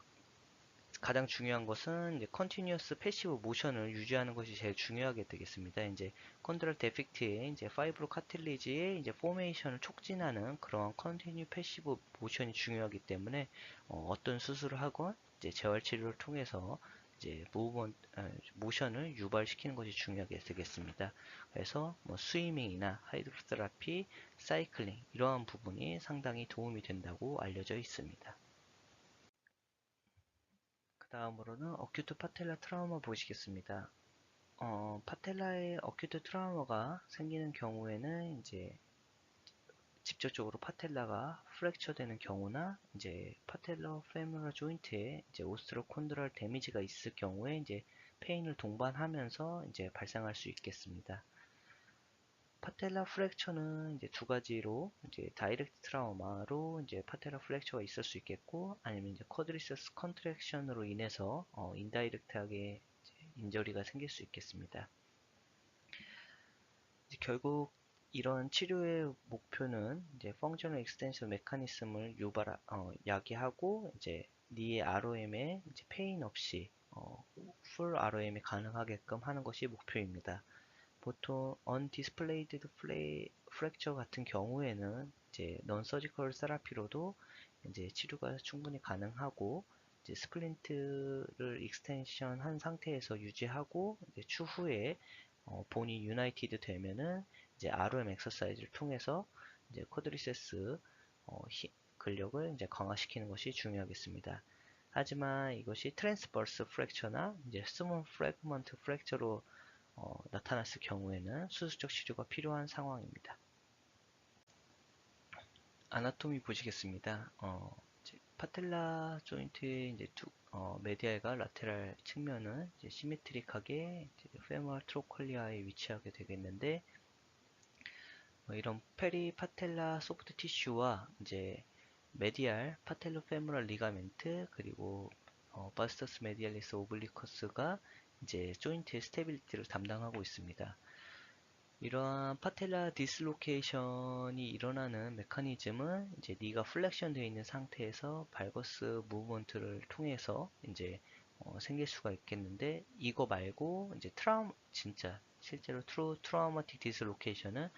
가장 중요한 것은 이제 컨티뉴어스 패시브 모션을 유지하는 것이 제일 중요하게 되겠습니다. 이제 컨드럴 데펙트의 이제 파이브로 카틸리지의 이제 포메이션을 촉진하는 그런 컨티뉴 패시브 모션이 중요하기 때문에 떤 수술을 하건 이제 재활 치료를 통해서 이제 모션을 유발시키는 것이 중요하게 되겠습니다. 그래서 뭐 스위밍이나 하이드로테라피, 사이클링 이러한 부분이 상당히 도움이 된다고 알려져 있습니다. 그 다음으로는 어큐트 파텔라 트라우마 보시겠습니다. 파텔라에 어큐트 트라우마가 생기는 경우에는 이제 직접적으로 파텔라가 프랙처 되는 경우나 이제 파텔러 페모럴 조인트에 이제 오스트로콘드럴 데미지가 있을 경우에 이제 페인을 동반하면서 이제 발생할 수 있겠습니다. 파텔라 프랙처는 이제 두 가지로 이제 다이렉트 트라우마로 이제 파텔라 프랙처가 있을 수 있겠고 아니면 이제 쿼드리세스 컨트랙션으로 인해서 인다이렉트하게 인저리가 생길 수 있겠습니다. 이제 결국 이런 치료의 목표는 이제 펑셔널 익스텐션 메커니즘을 야기하고 이제 니의 ROM에 이제 페인 없이 풀 ROM이 가능하게끔 하는 것이 목표입니다. 보통 undisplayed fracture 같은 경우에는 이제 non-surgical therapy로도 이제 치료가 충분히 가능하고 이제 스플린트를 익스텐션 한 상태에서 유지하고 이제 추후에 본이 유나이티드 되면은 이제 ROM 엑서사이즈를 통해서 이제 쿼드리세스 근력을 이제 강화시키는 것이 중요하겠습니다. 하지만 이것이 트랜스버스 프랙처나 이제 스몰 프래그먼트 프랙처로 나타났을 경우에는 수술적 치료가 필요한 상황입니다. 아나토미 보시겠습니다. 파텔라 조인트의 이제 메디알과 라테랄 측면은 이제 시메트릭하게 페모럴 트로콜리아에 위치하게 되겠는데 이런 페리 파텔라 소프트 티슈와 이제 메디알 파텔로 페모럴 리가멘트 그리고 바스터스 메디알리스 오블리커스가 이제 조인트의 스테빌리티를 담당하고 있습니다. 이러한 파텔라 디슬로케이션이 일어나는 메커니즘은 이제 니가 플렉션 되어 있는 상태에서 발거스 무브먼트를 통해서 이제 생길 수가 있겠는데 이거 말고 이제 진짜 실제로 트라우마틱 디슬로케이션은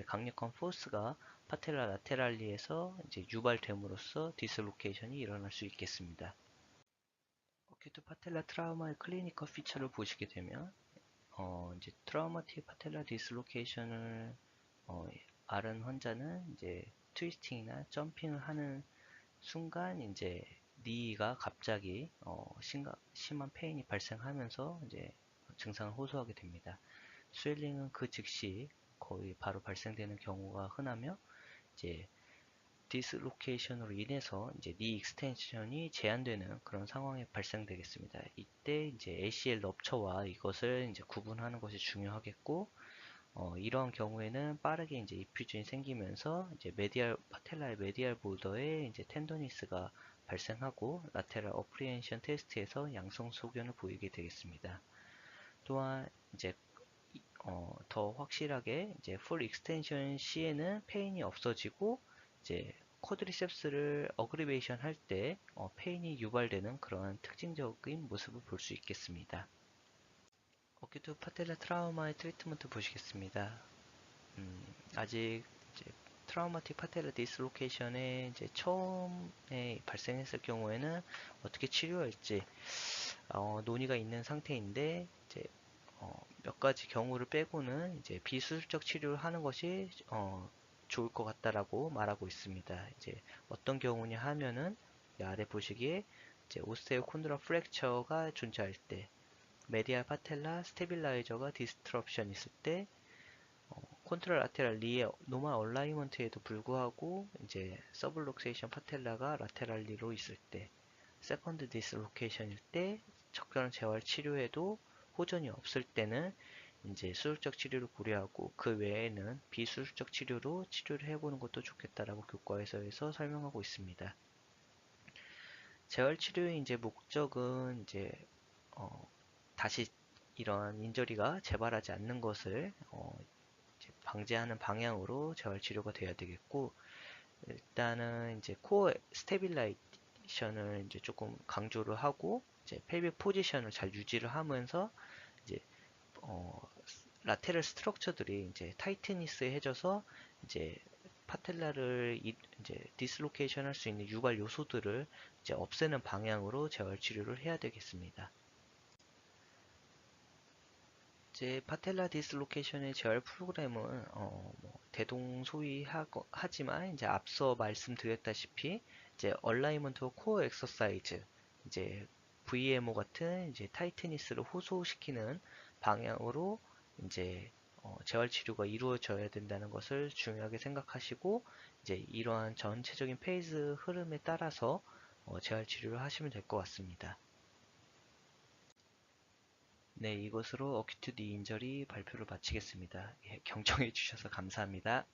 강력한 포스가 파텔라 라테랄리에서 이제 유발됨으로써 디슬로케이션이 일어날 수 있겠습니다. 어큐트 파텔라 트라우마의 클리니컬 피처를 보시게 되면 이제 트라우마틱 파텔라 디슬로케이션을 앓은 환자는 이제 트위스팅이나 점핑을 하는 순간 이제 니가 갑자기 심한 페인이 발생하면서 이제 증상을 호소하게 됩니다. 스웰링은 그 즉시 거의 바로 발생되는 경우가 흔하며 이제 디스로케이션으로 인해서 이제 니 익스텐션이 제한되는 그런 상황이 발생되겠습니다. 이때 이제 ACL 럽처와 이것을 이제 구분하는 것이 중요하겠고, 이러한 경우에는 빠르게 이제 이퓨전이 생기면서 이제 파텔라의 메디알 볼더에 이제 텐도니스가 발생하고 라테랄 어프리엔션 테스트에서 양성 소견을 보이게 되겠습니다. 또한 이제 더 확실하게 이제 풀 익스텐션 시에는 페인이 없어지고 이제 쿼드리셉스를 어그리베이션 할 때 페인이 유발되는 그런 특징적인 모습을 볼 수 있겠습니다. 어큐트 파텔라 트라우마의 트리트먼트 보시겠습니다. 아직 이제 트라우마틱 파텔라 디스로케이션에 이제 처음에 발생했을 경우에는 어떻게 치료할지 논의가 있는 상태인데 이제 몇 가지 경우를 빼고는 이제 비수술적 치료를 하는 것이 좋을 것 같다라고 말하고 있습니다. 이제 어떤 경우냐 하면은 아래 보시기에 이제 오스테오콘드라 프랙처가 존재할 때, 메디알 파텔라 스테빌라이저가 디스트럽션 있을 때, 콘트라 라테랄 리의 노멀 얼라이먼트에도 불구하고 이제 서블록세이션 파텔라가 라테랄리로 있을 때, 세컨드 디스로케이션일 때 적절한 재활 치료에도 호전이 없을 때는 이제 수술적 치료를 고려하고 그 외에는 비수술적 치료로 치료를 해보는 것도 좋겠다라고 교과에서 설명하고 있습니다. 재활 치료의 이제 목적은 이제 다시 이러한 인저리가 재발하지 않는 것을 이제 방지하는 방향으로 재활 치료가 돼야 되겠고, 일단은 이제 코어 스테빌라이제이션을 이제 조금 강조를 하고 이제 펠빅 포지션을 잘 유지를 하면서 이제 어, 라테럴 스트럭처들이 이제 타이트니스해져서 이제 파텔라를 이제 디스로케이션 할 수 있는 유발 요소들을 이제 없애는 방향으로 재활 치료를 해야 되겠습니다. 이제 파텔라 디스로케이션의 재활 프로그램은 뭐 대동소이하지만 이제 앞서 말씀드렸다시피 이제 얼라이먼트 코어 엑서사이즈, 이제 VMO 같은 이제 타이트니스를 호소시키는 방향으로 이제 재활 치료가 이루어져야 된다는 것을 중요하게 생각하시고 이제 이러한 전체적인 페이즈 흐름에 따라서 재활 치료를 하시면 될 것 같습니다. 네, 이것으로 어큐트 니 인저리 발표를 마치겠습니다. 예, 경청해 주셔서 감사합니다.